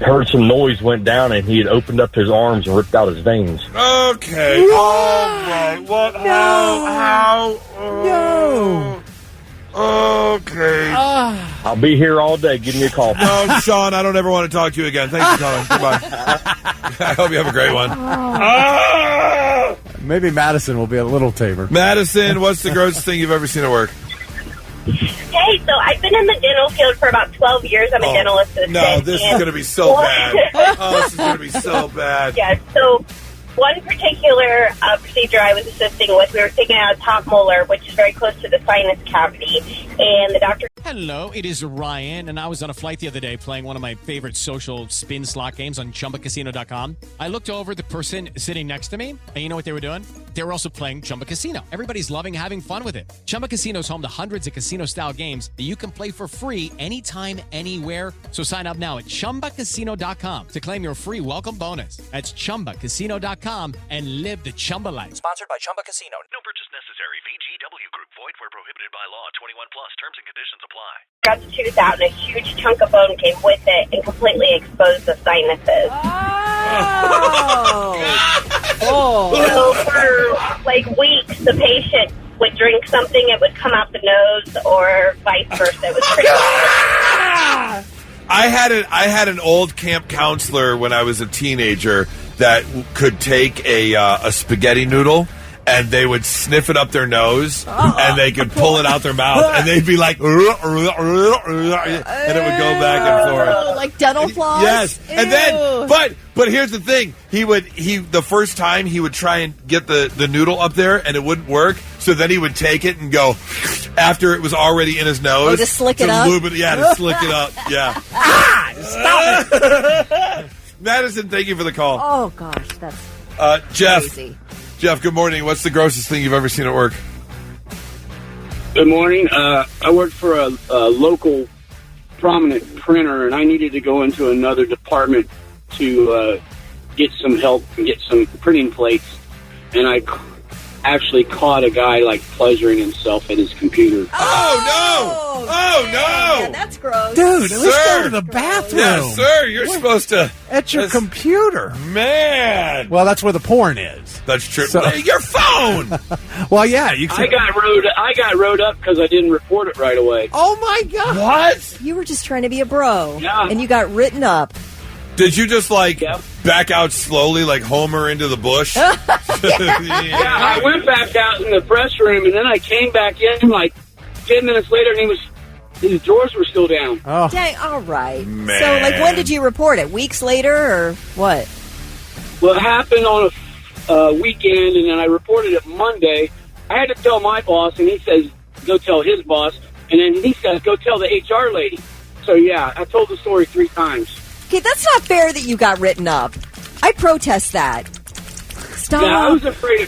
heard some noise went down, and he had opened up his arms and ripped out his veins. Okay. Oh my. What? How? No. Okay. I'll be here all day. Give me a call. No, Sean, I don't ever want to talk to you again. Thanks for calling. Goodbye. I hope you have a great one. Maybe Madison will be a little tamer. Madison, what's the grossest thing you've ever seen at work? Hey, so I've been in the dental field for about 12 years. I'm a dental assistant. No, this is going to be so bad. This is going to be so bad. Yeah, so one particular procedure I was assisting with, we were taking out a top molar, which is very close to the sinus cavity, and the doctor... Hello, it is Ryan, and I was on a flight the other day playing one of my favorite social spin slot games on ChumbaCasino.com. I looked over at the person sitting next to me, and you know what they were doing? They were also playing Chumba Casino. Everybody's loving having fun with it. Chumba Casino is home to hundreds of casino-style games that you can play for free anytime, anywhere. So sign up now at ChumbaCasino.com to claim your free welcome bonus. That's ChumbaCasino.com and live the Chumba life. Sponsored by Chumba Casino. No purchase necessary. VGW Group. Void where prohibited by law. 21 plus. Terms and conditions apply. Got the tooth out, and a huge chunk of bone came with it and completely exposed the sinuses. So for like weeks, the patient would drink something, it would come out the nose, or vice versa. It was pretty bad. I had an old camp counselor when I was a teenager that could take a spaghetti noodle, and they would sniff it up their nose, and they could pull it out their mouth, and they'd be like, and it would go back and forth. Like dental floss? Yes. Ew. And then, but here's the thing. The first time he would try and get the noodle up there, and it wouldn't work, so then he would take it and go, after it was already in his nose. Oh, to slick it up? To slick it up, yeah. Stop it! Madison, thank you for the call. Oh, gosh, that's Jeff. crazy. Jeff, good morning. What's the grossest thing you've ever seen at work? Good morning. I work for a local prominent printer, and I needed to go into another department to get some help and get some printing plates. And I actually caught a guy, like, pleasuring himself at his computer. Oh, no! Man, that's gross. Dude, at least go to the bathroom. Yes, sir. You're supposed to... At your computer. Man! Well, that's where the porn is. That's true. So- Your phone! Well, yeah. You can... I got rode up because I didn't report it right away. Oh, my God. What? You were just trying to be a bro, Yeah. and you got written up. Did you just, back out slowly like Homer into the bush? Yeah, I went back out in the press room, and then I came back in like 10 minutes later, and his drawers were still down. Oh. Dang, all right. Man. So, when did you report it? Weeks later, or what? Well, it happened on a weekend, and then I reported it Monday. I had to tell my boss, and he says, go tell his boss, and then he says, go tell the HR lady. So, yeah, I told the story 3 times. Okay, that's not fair that you got written up. I protest that. Stop. Yeah, I was afraid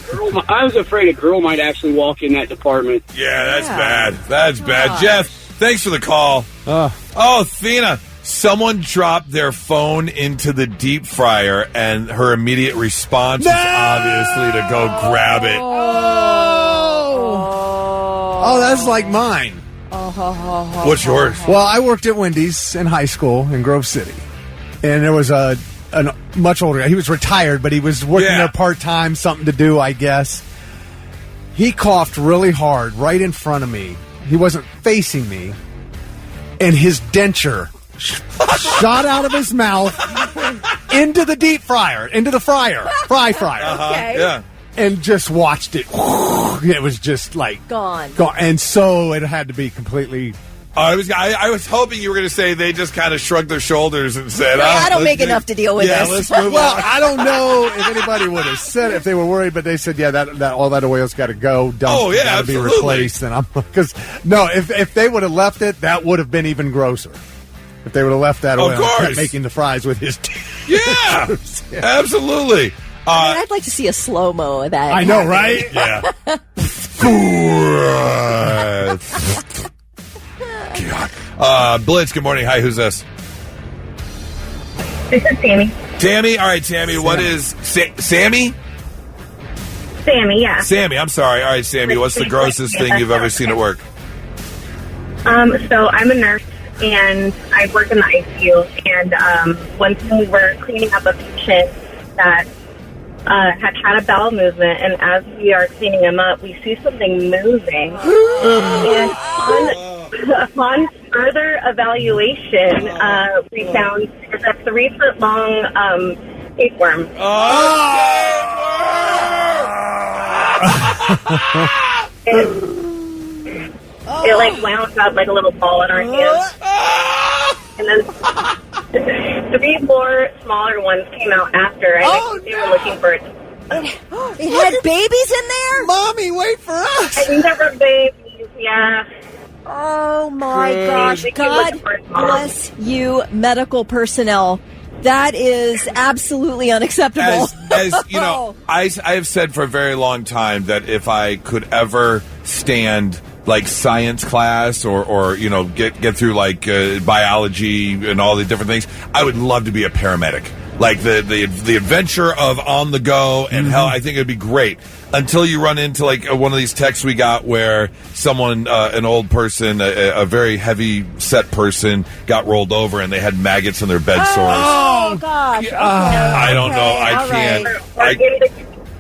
a girl might actually walk in that department. Yeah, that's bad. That's bad. Jeff, thanks for the call. Oh, Thina, someone dropped their phone into the deep fryer, and her immediate response is obviously to go grab it. Oh, that's like mine. What's yours? Well, I worked at Wendy's in high school in Grove City. And there was a much older guy. He was retired, but he was working there part-time, something to do, I guess. He coughed really hard right in front of me. He wasn't facing me. And his denture shot out of his mouth into the deep fryer, into the fry fryer. Okay. Yeah. And just watched it. It was just like gone. And so it had to be completely. I was hoping you were going to say they just kind of shrugged their shoulders and said, I don't make enough to deal with this. Let's move Well, on. I don't know if anybody would have said it if they were worried, but they said, that all that oil's got to go. Oh, yeah, got to be absolutely. replaced. And I'm because no, if they would have left it, that would have been even grosser. If they would have left that oil, Of course. and kept making the fries with his teeth. Yeah, absolutely. I'd like to see a slow-mo of that. I know, right? Yeah. God. Blitz, good morning. Hi, who's this? This is Sammy. Tammy? All right, Tammy, what is... Sammy? Sammy, yeah. Sammy, I'm sorry. All right, Sammy, what's the grossest thing you've ever seen at work? So I'm a nurse, and I work in the ICU, and one time we were cleaning up a patient that had a bowel movement, and as we are cleaning him up, we see something moving. And upon further evaluation, we found it's a 3-foot-long tapeworm. It like wound up like a little ball in our hands. And then 3 more smaller ones came out after. I think they were looking for it. It had babies in there? Mommy, wait for us. I think there were babies, yeah. Oh, my gosh. God bless you, medical personnel. That is absolutely unacceptable. As you know, I have said for a very long time that if I could ever stand like science class or you know get through like biology and all the different things, I would love to be a paramedic. Like the adventure of on the go and hell, I think it'd be great. Until you run into like one of these texts we got where someone, an old person, a very heavy set person, got rolled over and they had maggots in their bed sores. Oh gosh! Okay. I don't know. I can't.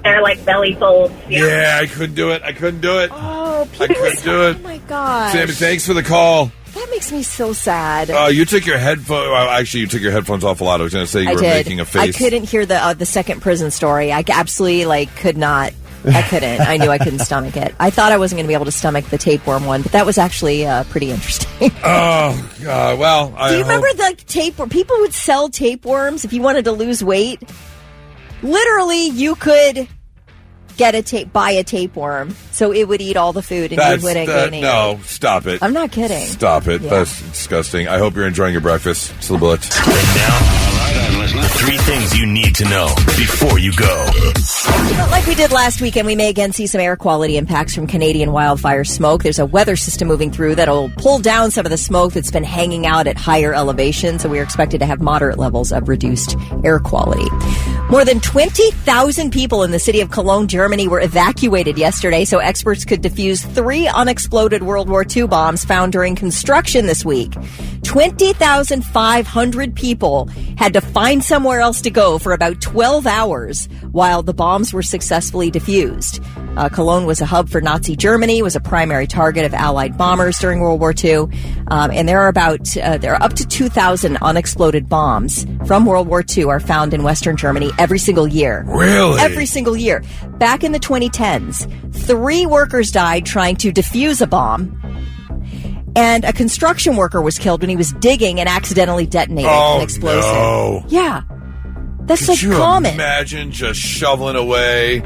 They're like belly folds. Yeah, I couldn't do it. Oh, I couldn't do it. Oh my gosh! Sammy, thanks for the call. That makes me so sad. You took your headphones. Well, actually, you took your headphones off a lot. I was going to say you were making a face. I couldn't hear the second prison story. I absolutely could not. I couldn't. I knew I couldn't stomach it. I thought I wasn't going to be able to stomach the tapeworm one, but that was actually pretty interesting. Oh, God. Well, do you remember the tapeworm? People would sell tapeworms if you wanted to lose weight. Literally, you could buy a tapeworm, so it would eat all the food and you wouldn't gain any. No, stop it. I'm not kidding. Stop it. Yeah. That's disgusting. I hope you're enjoying your breakfast. It's the Blitz. And now, 3 things you need to know before you go. Like we did last weekend, we may again see some air quality impacts from Canadian wildfire smoke. There's a weather system moving through that'll pull down some of the smoke that's been hanging out at higher elevations, so we're expected to have moderate levels of reduced air quality. More than 20,000 people in the city of Cologne, Germany were evacuated yesterday so experts could defuse 3 unexploded World War II bombs found during construction this week. 20,500 people had to find somewhere else to go for about 12 hours while the bombs were successfully defused. Cologne was a hub for Nazi Germany, was a primary target of Allied bombers during World War II, and there are up to 2,000 unexploded bombs from World War II are found in Western Germany every single year. Really? Every single year. Back in the 2010s, 3 workers died trying to defuse a bomb. And a construction worker was killed when he was digging and accidentally detonated an explosive. No. Yeah. That's Could you common. imagine just shoveling away?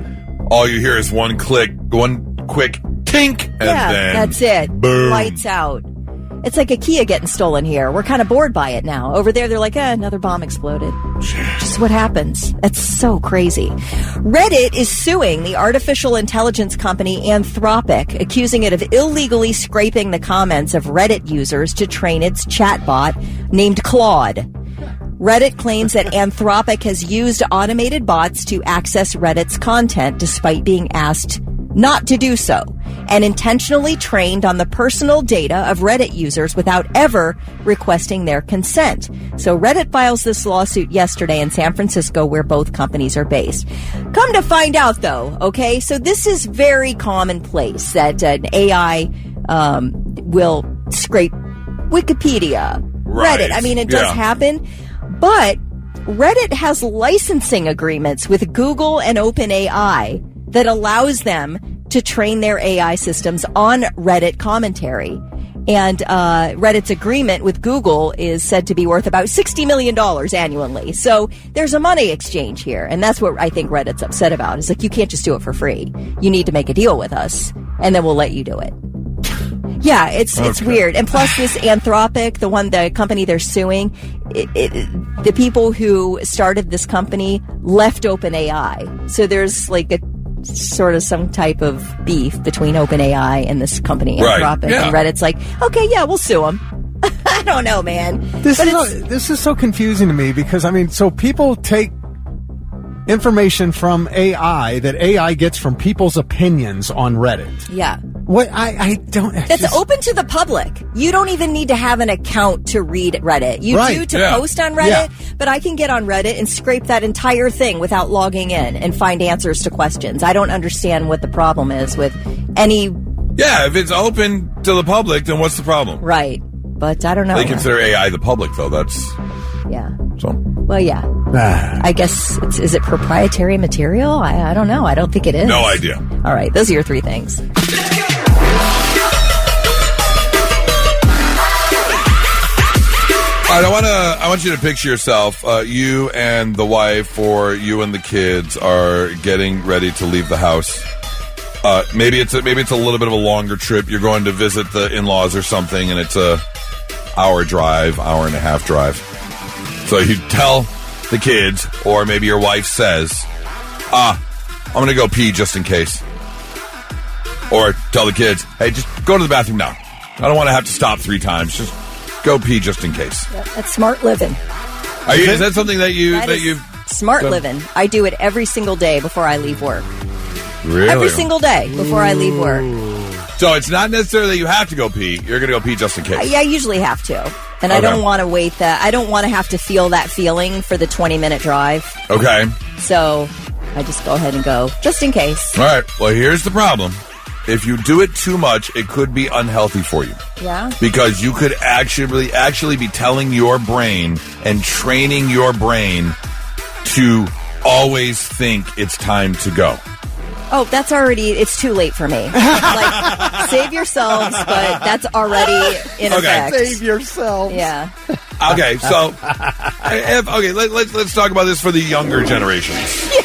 All you hear is one quick tink, and then that's it. Boom. Lights out. It's like IKEA getting stolen here. We're kind of bored by it now. Over there, they're like, another bomb exploded. Just what happens. That's so crazy. Reddit is suing the artificial intelligence company Anthropic, accusing it of illegally scraping the comments of Reddit users to train its chatbot named Claude. Reddit claims that Anthropic has used automated bots to access Reddit's content despite being asked not to do so, and intentionally trained on the personal data of Reddit users without ever requesting their consent. So Reddit files this lawsuit yesterday in San Francisco, where both companies are based. Come to find out, though, okay, so this is very commonplace that an AI will scrape Wikipedia, Reddit. I mean, it does happen, but Reddit has licensing agreements with Google and OpenAI that allows them to train their AI systems on Reddit commentary. And Reddit's agreement with Google is said to be worth about $60 million annually. So there's a money exchange here. And that's what I think Reddit's upset about. It's like, you can't just do it for free. You need to make a deal with us, and then we'll let you do it. Yeah, it's weird. And plus this Anthropic, the company they're suing, the people who started this company left OpenAI. So there's like a sort of some type of beef between OpenAI and this company, Anthropic. And Reddit's like, okay, yeah, we'll sue them. I don't know, man. This is so confusing to me because, I mean, so people take information from AI that AI gets from people's opinions on Reddit. Yeah. What I don't. That's open to the public. You don't even need to have an account to read Reddit. You do to post on Reddit, but I can get on Reddit and scrape that entire thing without logging in and find answers to questions. I don't understand what the problem is with any. Yeah, if it's open to the public, then what's the problem? Right, but I don't know. They consider AI the public, though. That's so. Well, yeah. I guess is it proprietary material? I don't know. I don't think it is. No idea. All right, those are your three things. All right, I want you to picture yourself, you and the wife, or you and the kids are getting ready to leave the house. Maybe it's a little bit of a longer trip. You're going to visit the in-laws or something, and it's a hour and a half drive. So you tell the kids, or maybe your wife says, I'm going to go pee just in case. Or tell the kids, hey, just go to the bathroom now. I don't want to have to stop 3 times. Just go pee just in case. Yep, that's smart living. Is that something that you've smart living? I do it every single day before I leave work. Really? Every single day before I leave work. So it's not necessarily that you have to go pee. You're going to go pee just in case. I usually have to. And I don't want to wait that. I don't want to have to feel that feeling for the 20-minute drive. Okay. So I just go ahead and go just in case. All right. Well, here's the problem. If you do it too much, it could be unhealthy for you. Yeah. Because you could actually be telling your brain and training your brain to always think it's time to go. Oh, it's too late for me. Like, save yourselves, but that's already in effect. Save yourselves. Yeah. Okay, so let's talk about this for the younger generations.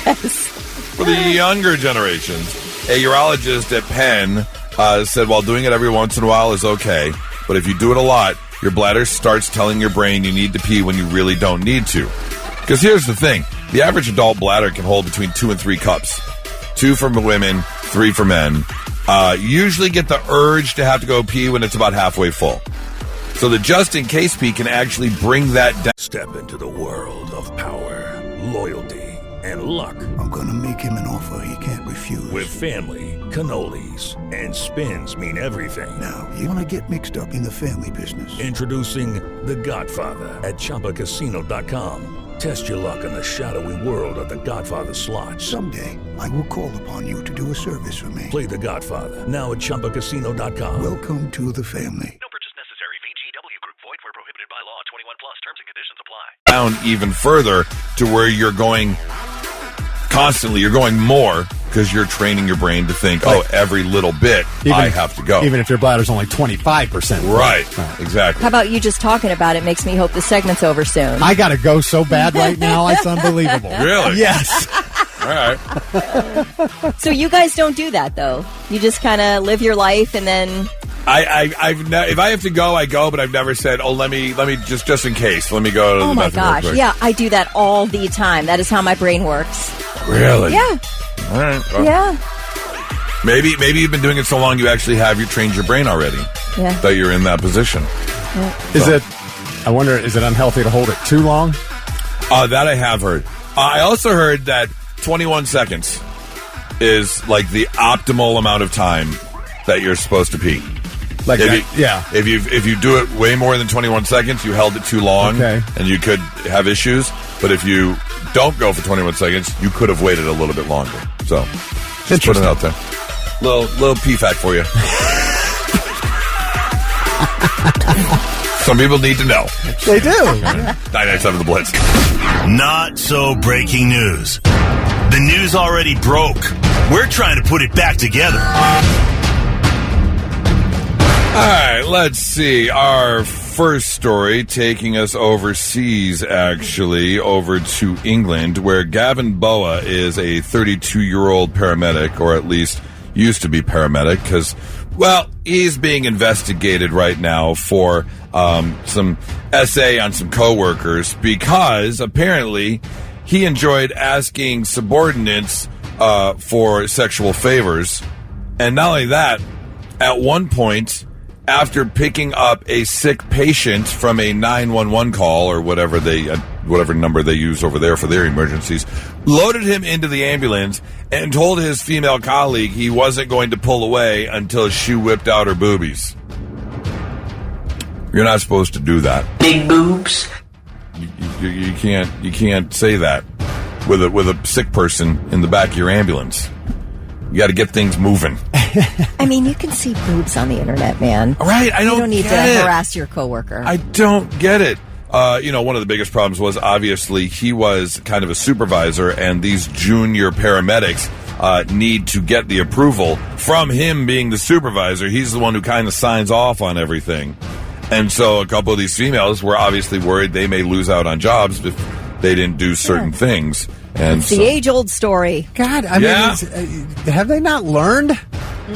Yes. For the younger generations, a urologist at Penn said while doing it every once in a while is okay, but if you do it a lot, your bladder starts telling your brain you need to pee when you really don't need to. Because here's the thing. The average adult bladder can hold between 2 and 3 cups. 2 for women, 3 for men. Usually get the urge to have to go pee when it's about halfway full. So the just-in-case pee can actually bring that down. Step into the world of power, loyalty, and luck. I'm going to make him an offer he can't refuse. With family, cannolis, and spins mean everything. Now, you want to get mixed up in the family business. Introducing The Godfather at ChumbaCasino.com. Test your luck in the shadowy world of The Godfather slot. Someday, I will call upon you to do a service for me. Play The Godfather now at ChumbaCasino.com. Welcome to the family. No purchase necessary. VGW Group. Void where prohibited by law. 21 plus. Terms and conditions apply. Down even further to where you're going constantly. You're going more because you're training your brain to think, every little bit I have to go. Even if your bladder's only 25%. Right. Exactly. How about you just talking about it makes me hope the segment's over soon. I got to go so bad right now. It's unbelievable. Really? Yes. All right. So you guys don't do that, though. You just kind of live your life and then... if I have to go, I go, but I've never said, let me just in case. Let me go to the bathroom. Oh, my gosh. Yeah, I do that all the time. That is how my brain works. Really? Yeah. All right. Well, yeah. Maybe you've been doing it so long you actually trained your brain already. Yeah. That you're in that position. Yeah. I wonder, is it unhealthy to hold it too long? That I have heard. I also heard that 21 seconds is like the optimal amount of time that you're supposed to pee. Like if you do it way more than 21 seconds, you held it too long, and you could have issues. But if you don't go for 21 seconds, you could have waited a little bit longer. So, just put it out there. Little pee fact for you. Some people need to know. They do. 997 The Blitz. Not so breaking news. The news already broke. We're trying to put it back together. All right, let's see. Our first story taking us overseas, actually, over to England, where Gavin Boa is a 32-year-old paramedic, or at least used to be paramedic, because, well, he's being investigated right now for some essay on some coworkers because apparently he enjoyed asking subordinates for sexual favors. And not only that, at one point, after picking up a sick patient from a 911 call or whatever number they use over there for their emergencies, loaded him into the ambulance and told his female colleague he wasn't going to pull away until she whipped out her boobies. You're not supposed to do that. Big boobs. You can't say that with a sick person in the back of your ambulance. You got to get things moving. I mean, you can see boobs on the internet, man. Right, I don't get it. You don't need to harass your coworker. I don't get it. One of the biggest problems was obviously he was kind of a supervisor, and these junior paramedics need to get the approval from him being the supervisor. He's the one who kind of signs off on everything. And so a couple of these females were obviously worried they may lose out on jobs if they didn't do certain things. And it's the age-old story. God, I mean, have they not learned?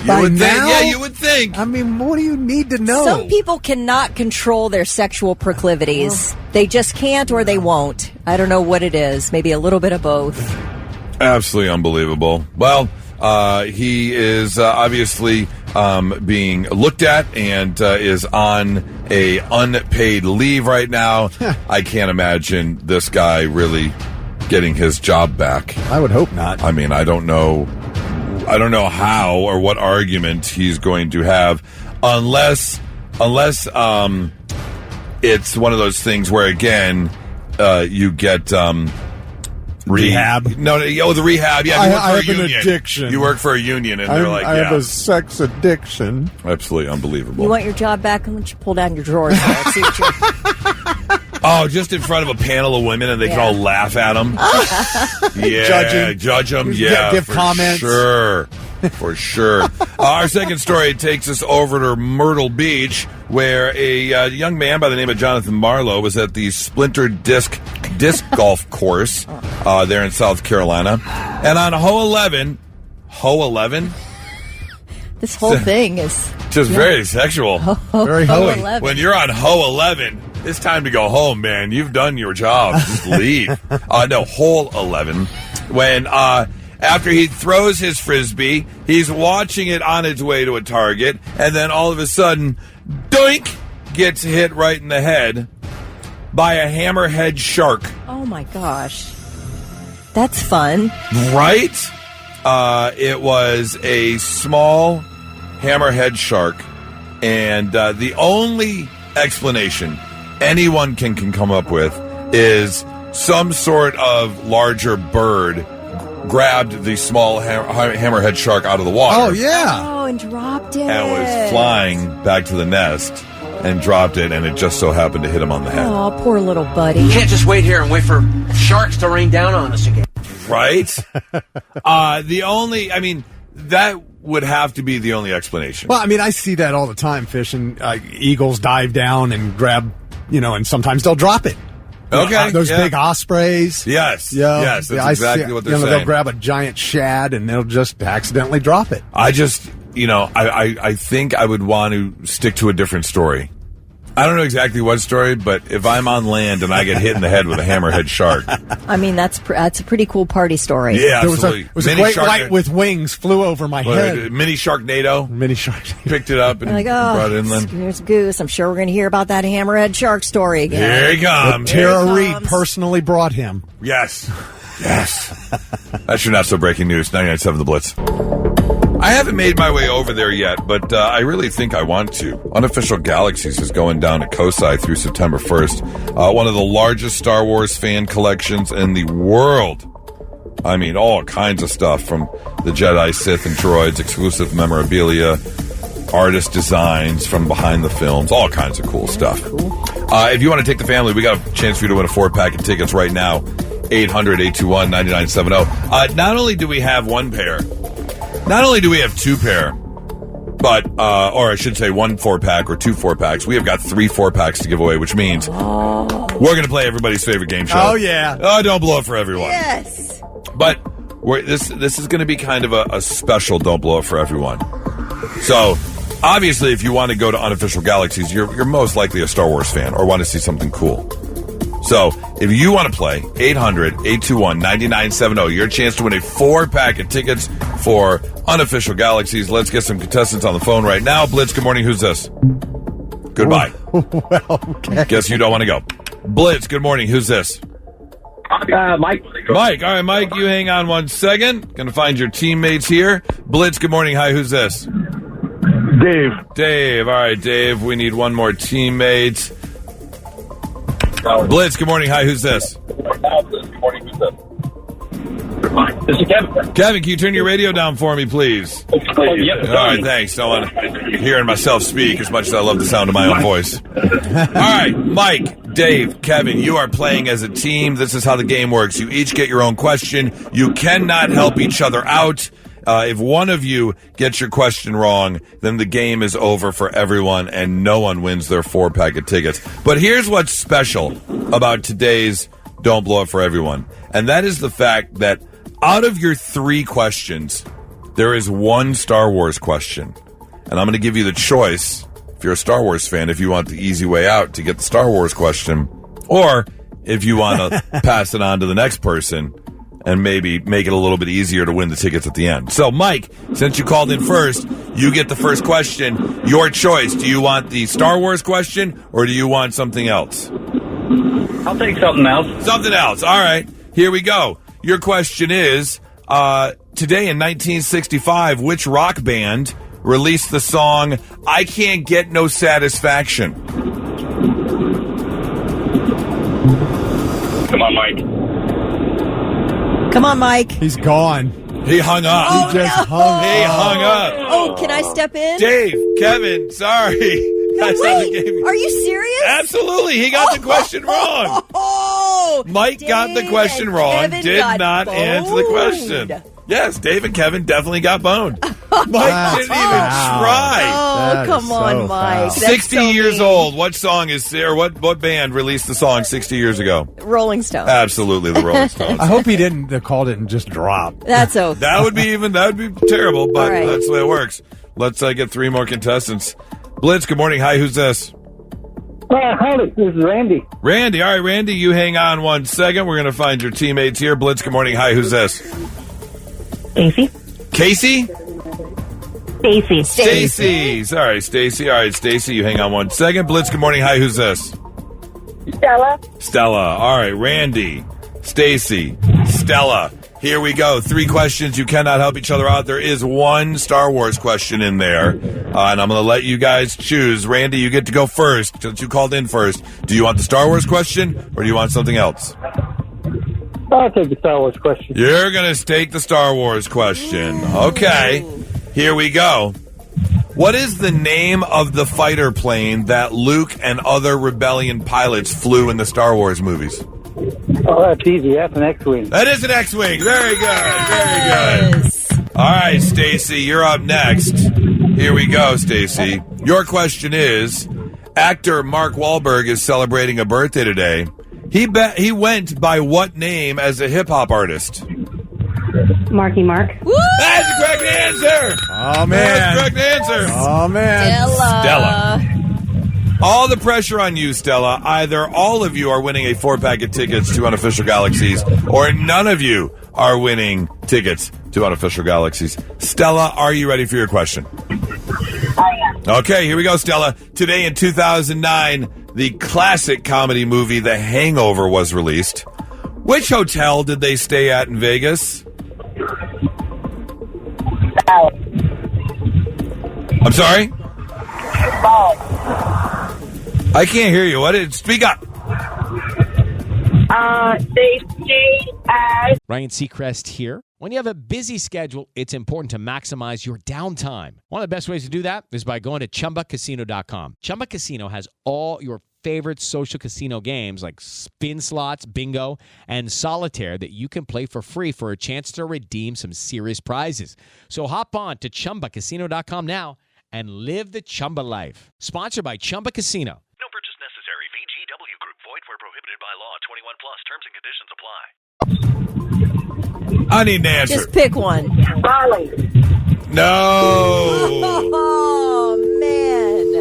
You would think. I mean, what do you need to know? Some people cannot control their sexual proclivities. They just can't or they won't. I don't know what it is. Maybe a little bit of both. Absolutely unbelievable. Well, he is obviously being looked at and is on a unpaid leave right now. I can't imagine this guy really getting his job back. I would hope not. I mean, I don't know how or what argument he's going to have unless it's one of those things where, again, you get rehab. The rehab. Yeah, I have an addiction. You work for a union, and they're like, I have a sex addiction. Absolutely unbelievable. You want your job back? Why don't you pull down your drawers? Let's see what you're... Oh, just in front of a panel of women, and they can all laugh at him. Judge them. Yeah, give comments. For sure. Our second story takes us over to Myrtle Beach, where a young man by the name of Jonathan Marlowe was at the Splinter disc golf course there in South Carolina, and on hole 11. This whole thing is just very sexual, very hoey. When you're on hole 11. It's time to go home, man. You've done your job. Just leave. Hole 11. When, after he throws his Frisbee, he's watching it on its way to a target, and then all of a sudden, doink, gets hit right in the head by a hammerhead shark. Oh, my gosh. That's fun. Right? It was a small hammerhead shark, and the only explanation anyone can come up with is some sort of larger bird grabbed the small hammerhead shark out of the water. Oh, yeah. Oh, and dropped it. And was flying back to the nest and dropped it, and it just so happened to hit him on the head. Oh, poor little buddy. You can't just wait here and wait for sharks to rain down on us again. Right? That would have to be the only explanation. Well, I mean, I see that all the time fishing. Eagles dive down and grab, and sometimes they'll drop it. Okay. Those big ospreys. Yes. Yes, that's exactly what they're saying. They'll grab a giant shad and they'll just accidentally drop it. I just, I think I would want to stick to a different story. I don't know exactly what story, but if I'm on land and I get hit in the head with a hammerhead shark. I mean, that's a pretty cool party story. Yeah, absolutely. There was a great white with wings flew over my head. Mini Sharknado. Picked it up and brought it inland. Here's Goose. I'm sure we're going to hear about that hammerhead shark story again. Here he comes. Tara Reid personally brought him. Yes. That's your not so breaking news. 99.7 The Blitz. I haven't made my way over there yet, but I really think I want to. Unofficial Galaxies is going down at Kosai through September 1st. One of the largest Star Wars fan collections in the world. I mean, all kinds of stuff from the Jedi, Sith, and droids, exclusive memorabilia, artist designs from behind the films, all kinds of cool stuff. If you want to take the family, we got a chance for you to win a 4-pack of tickets right now. 800-821-9970. Not only do we have one pair, not only do we have 2 pair, but, or I should say 1 4-pack or 2 4-packs. We have got 3 4-packs to give away, which means we're going to play everybody's favorite game show. Oh, yeah. Oh, don't blow it for everyone. Yes. But this is going to be kind of a special don't blow it for everyone. So, obviously, if you want to go to Unofficial Galaxies, you're most likely a Star Wars fan or want to see something cool. So, if you want to play, 800-821-9970, your chance to win a 4-pack of tickets for Unofficial Galaxies. Let's get some contestants on the phone right now. Blitz, good morning. Who's this? Goodbye. Well, okay. Guess you don't want to go. Blitz, good morning. Who's this? Mike. Mike. All right, Mike, you hang on one second. Going to find your teammates here. Blitz, good morning. Hi, who's this? Dave. Dave. All right, Dave, we need one more teammate. Blitz, good morning. Hi, who's this? Good morning. Who's this? This is Kevin. Kevin, can you turn your radio down for me, please? Yep. All right, thanks. Don't want to hearing myself speak as much as I love the sound of my own voice. All right, Mike, Dave, Kevin, you are playing as a team. This is how the game works. You each get your own question. You cannot help each other out. If one of you gets your question wrong, then the game is over for everyone, and no one wins their 4-pack of tickets. But here's what's special about today's Don't Blow It for Everyone, and that is the fact that out of your 3 questions, there is 1 Star Wars question. And I'm going to give you the choice, if you're a Star Wars fan, if you want the easy way out to get the Star Wars question, or if you want to pass it on to the next person and maybe make it a little bit easier to win the tickets at the end. So, Mike, since you called in first, you get the first question. Your choice. Do you want the Star Wars question, or do you want something else? I'll take something else. Something else. All right. Here we go. Your question is, today in 1965, which rock band released the song I Can't Get No Satisfaction? Come on, Mike. Come on, Mike. He's gone. He hung up. Oh, He just no. hung up. Oh, can I step in? Dave, Kevin, sorry. That's how the game. Are you serious? Absolutely. He got the question wrong. Oh, Mike got the question wrong. Kevin Did got not answer the question. boned. Yes, Dave and Kevin definitely got boned. Mike didn't even try. Oh, come on, Mike. That's 60 so years mean. old. What song is there? What band released the song 60 years ago? Rolling Stone. Absolutely, the Rolling Stones. I hope he didn't. The call didn't just drop. That's okay. That would be terrible, but All right. that's the way it works. Let's get 3 more contestants. Blitz, good morning. Hi, who's this? Howdy, this is Randy. Randy. All right, Randy, you hang on one second. We're going to find your teammates here. Blitz, good morning. Hi, who's this? Stacy. Casey? Stacy. Stacy. Sorry, Stacy. All right, Stacy, you hang on one second. Blitz, good morning. Hi, who's this? Stella. Stella. All right, Randy, Stacy, Stella. Here we go. 3 questions. You cannot help each other out. There is 1 Star Wars question in there. And I'm going to let you guys choose. Randy, you get to go first since you called in first. Do you want the Star Wars question or do you want something else? I'll take the Star Wars question. You're going to take the Star Wars question. Okay. Here we go. What is the name of the fighter plane that Luke and other rebellion pilots flew in the Star Wars movies? Oh, that's easy. That's an X-Wing. That is an X-Wing. Very good. Very good. All right, Stacy, you're up next. Here we go, Stacy. Your question is, actor Mark Wahlberg is celebrating a birthday today. He went by what name as a hip-hop artist? Marky Mark. Woo! That's the correct answer. Oh, man. That's the correct answer. Oh, man. Stella. All the pressure on you, Stella. Either all of you are winning a 4-pack of tickets to Unofficial Galaxies, or none of you are winning tickets to Unofficial Galaxies. Stella, are you ready for your question? I am. Okay, here we go, Stella. Today in 2009, the classic comedy movie The Hangover was released. Which hotel did they stay at in Vegas? I'm sorry? I can't hear you. Speak up. They stayed at... Ryan Seacrest here. When you have a busy schedule, it's important to maximize your downtime. One of the best ways to do that is by going to ChumbaCasino.com. Chumba Casino has all your favorite social casino games like spin slots, bingo, and solitaire that you can play for free for a chance to redeem some serious prizes. So hop on to ChumbaCasino.com now and live the Chumba life. Sponsored by Chumba Casino. No purchase necessary. VGW Group. Void where prohibited by law. 21 plus. Terms and conditions apply. I need an answer. Just pick one. Bali. No. Oh, man.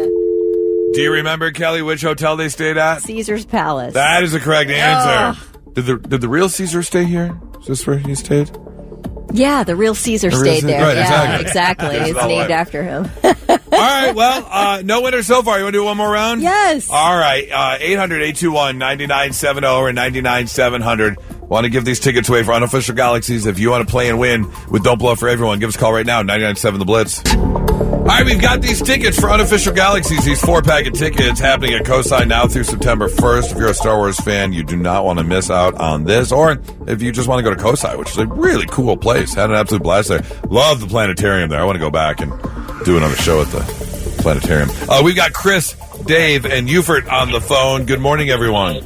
Do you remember, Kelly, which hotel they stayed at? Caesar's Palace. That is the correct answer. Did the real Caesar stay here? Is this where he stayed? Yeah, the real Caesar stayed there. Right, yeah, exactly. It's named after him. All right, well, no winner so far. You want to do one more round? Yes. All right, 800-821-9970 or 99-700. Want to give these tickets away for Unofficial Galaxies. If you want to play and win with Don't Blow Up for Everyone, give us a call right now, 99.7 The Blitz. All right, we've got these tickets for Unofficial Galaxies, these 4-pack of tickets happening at Cosign now through September 1st. If you're a Star Wars fan, you do not want to miss out on this. Or if you just want to go to Cosign, which is a really cool place. Had an absolute blast there. Love the planetarium there. I want to go back and do another show at the planetarium. We've got Chris, Dave, and Ufert on the phone. Good morning, everyone.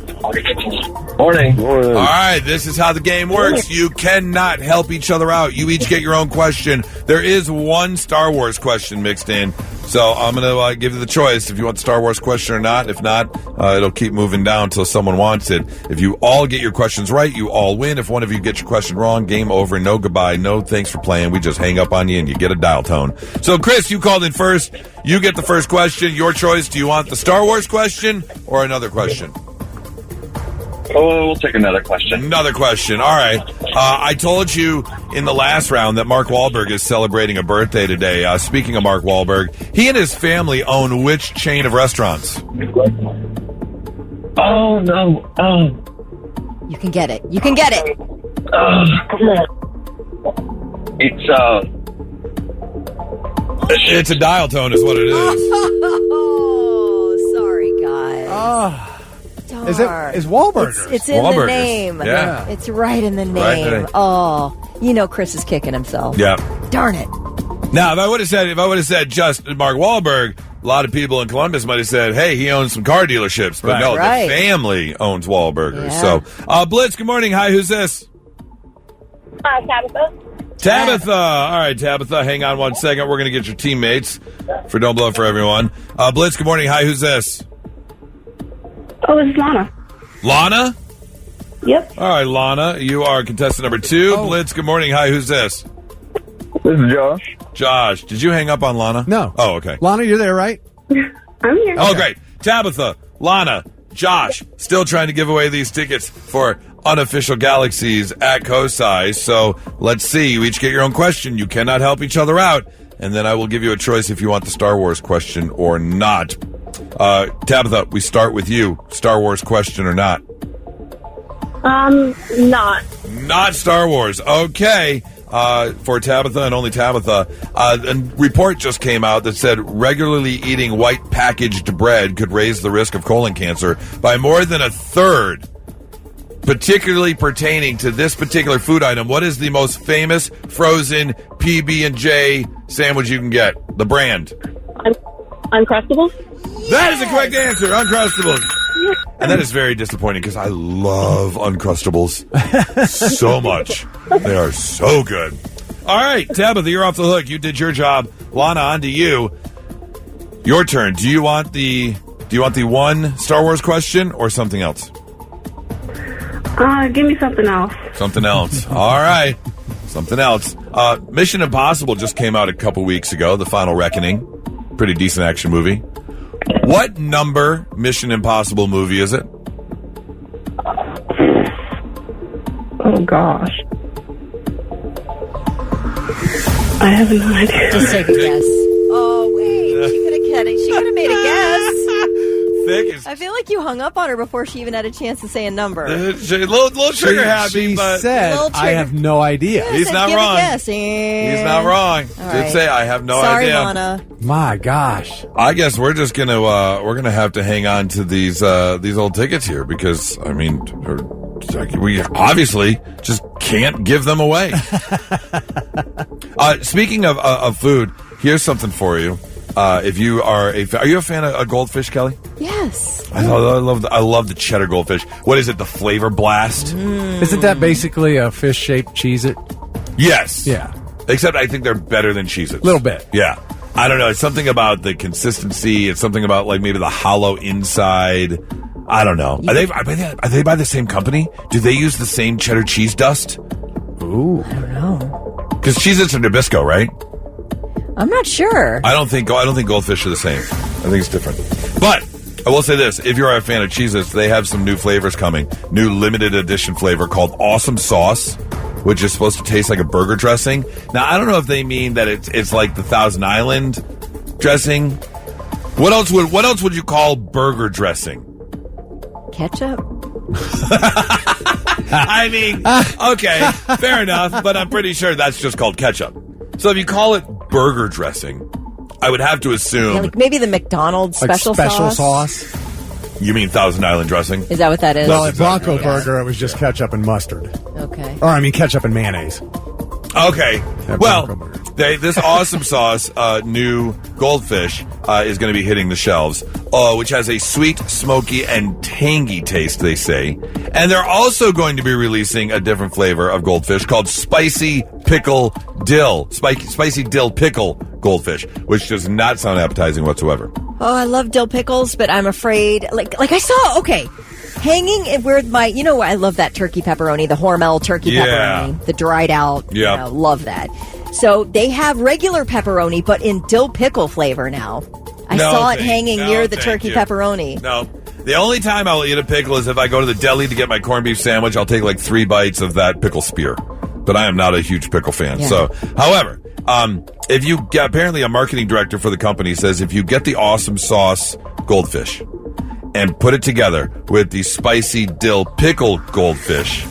Morning. All right, this is how the game works. You cannot help each other out. You each get your own question. There is one Star Wars question mixed in, so I'm going to give you the choice if you want the Star Wars question or not. If not, it'll keep moving down until someone wants it. If you all get your questions right, you all win. If one of you gets your question wrong, game over. No goodbye. No thanks for playing. We just hang up on you and you get a dial tone. So, Chris, you called in first. You get the first question. Your choice. Do you want the Star Wars question or another question? Oh, we'll take another question. Another question. All right. I told you in the last round that Mark Wahlberg is celebrating a birthday today. Speaking of Mark Wahlberg, he and his family own which chain of restaurants? Oh, no. Oh. You can get it. You can get it. Come on. It's a dial tone is what it is. Oh, sorry, guys. Is Wahlburgers? It's in the name. Yeah. It's right in the name. Right. Oh, Chris is kicking himself. Yeah. Darn it. Now, if I would have said just Mark Wahlberg, a lot of people in Columbus might have said, "Hey, he owns some car dealerships." But no, the family owns Wahlburgers. Yeah. So, Blitz, good morning. Hi, who's this? Tabitha. Tabitha. All right, Tabitha, hang on one second. We're going to get your teammates for Don't Blow Up for Everyone. Blitz, good morning. Hi, who's this? Oh, it's Lana. Lana? Yep. All right, Lana, you are contestant number 2. Blitz, good morning. Hi, who's this? This is Josh. Josh, did you hang up on Lana? No. Oh, okay. Lana, you're there, right? I'm here. Oh, great. Tabitha, Lana, Josh, still trying to give away these tickets for Unofficial Galaxies at COSI. So let's see. You each get your own question. You cannot help each other out. And then I will give you a choice if you want the Star Wars question or not. Tabitha, we start with you. Star Wars question or not? Not. Not Star Wars. Okay. For Tabitha and only Tabitha, a report just came out that said regularly eating white packaged bread could raise the risk of colon cancer by more than a third, particularly pertaining to this particular food item. What is the most famous frozen PB&J sandwich you can get? The brand. Uncrustables? That is the correct answer. Uncrustables. And that is very disappointing because I love Uncrustables so much. They are so good. All right, Tabitha, you're off the hook. You did your job. Lana, on to you. Your turn. Do you want the one Star Wars question or something else? Give me something else. Something else. All right. Something else. Mission Impossible just came out a couple weeks ago, The Final Reckoning. Pretty decent action movie. What number Mission Impossible movie is it? Oh, gosh. I have no idea. Just take a guess. Oh, wait. She could have made a guess. I feel like you hung up on her before she even had a chance to say a number. Little trigger happy, she but said, I have no idea. Yeah, he's not give wrong. A guess. He's not wrong. Did say I have no idea. Sorry, Lana. My gosh. I guess we're just gonna have to hang on to these old tickets here because I mean we obviously just can't give them away. Speaking of food, here's something for you. If you are you a fan of Goldfish, Kelly? Yes. I love the cheddar Goldfish. What is it? The Flavor Blast? Isn't that basically a fish-shaped Cheez-It? Yes. Yeah. Except I think they're better than Cheez-Its. A little bit. Yeah. I don't know. It's something about the consistency. It's something about like maybe the hollow inside. I don't know. Are they by the same company? Do they use the same cheddar cheese dust? Ooh. I don't know. Because Cheez-Its are Nabisco, right? I'm not sure. I don't think Goldfish are the same. I think it's different. But I will say this: if you're a fan of Cheez-Its, they have some new flavors coming. New limited edition flavor called Awesome Sauce, which is supposed to taste like a burger dressing. Now, I don't know if they mean that it's like the Thousand Island dressing. What else would you call burger dressing? Ketchup? I mean, okay, fair enough, but I'm pretty sure that's just called ketchup. So if you call it burger dressing, I would have to assume... Yeah, like maybe the McDonald's special sauce? You mean Thousand Island dressing? Is that what that is? Well, at Bronco Burger, it was just ketchup and mustard. Okay. Or, I mean, ketchup and mayonnaise. Okay. Well, this Awesome Sauce, new Goldfish, is going to be hitting the shelves, which has a sweet, smoky, and tangy taste, they say. And they're also going to be releasing a different flavor of Goldfish called Spicy Pickle Dill. Spicy Dill Pickle Goldfish, which does not sound appetizing whatsoever. Oh, I love dill pickles, but I'm afraid, like I saw, hanging where I love that turkey pepperoni, the Hormel turkey pepperoni, the dried out, love that. So they have regular pepperoni, but in dill pickle flavor now. I saw it hanging near the turkey pepperoni. No. The only time I'll eat a pickle is if I go to the deli to get my corned beef sandwich. I'll take like 3 bites of that pickle spear. But I am not a huge pickle fan. Yeah. So, however, if you get, apparently a marketing director for the company says if you get the Awesome Sauce Goldfish and put it together with the Spicy Dill Pickle Goldfish,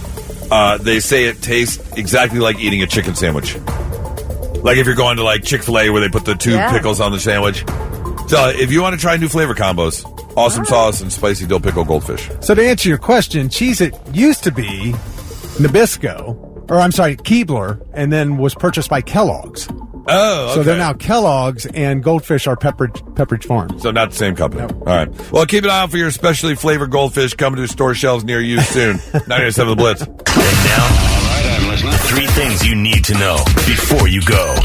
they say it tastes exactly like eating a chicken sandwich. Like if you're going to like Chick-fil-A where they put the 2 pickles on the sandwich. So if you want to try new flavor combos, Awesome Sauce and Spicy Dill Pickle Goldfish. So to answer your question, Cheez-It used to be Nabisco, Keebler, and then was purchased by Kellogg's. Oh, okay. So they're now Kellogg's, and Goldfish are Pepperidge Farm. So not the same company. Nope. All right. Well, keep an eye out for your specially flavored Goldfish coming to store shelves near you soon. 98.7 The Blitz. And now, all right, I'm listening. 3 things you need to know before you go.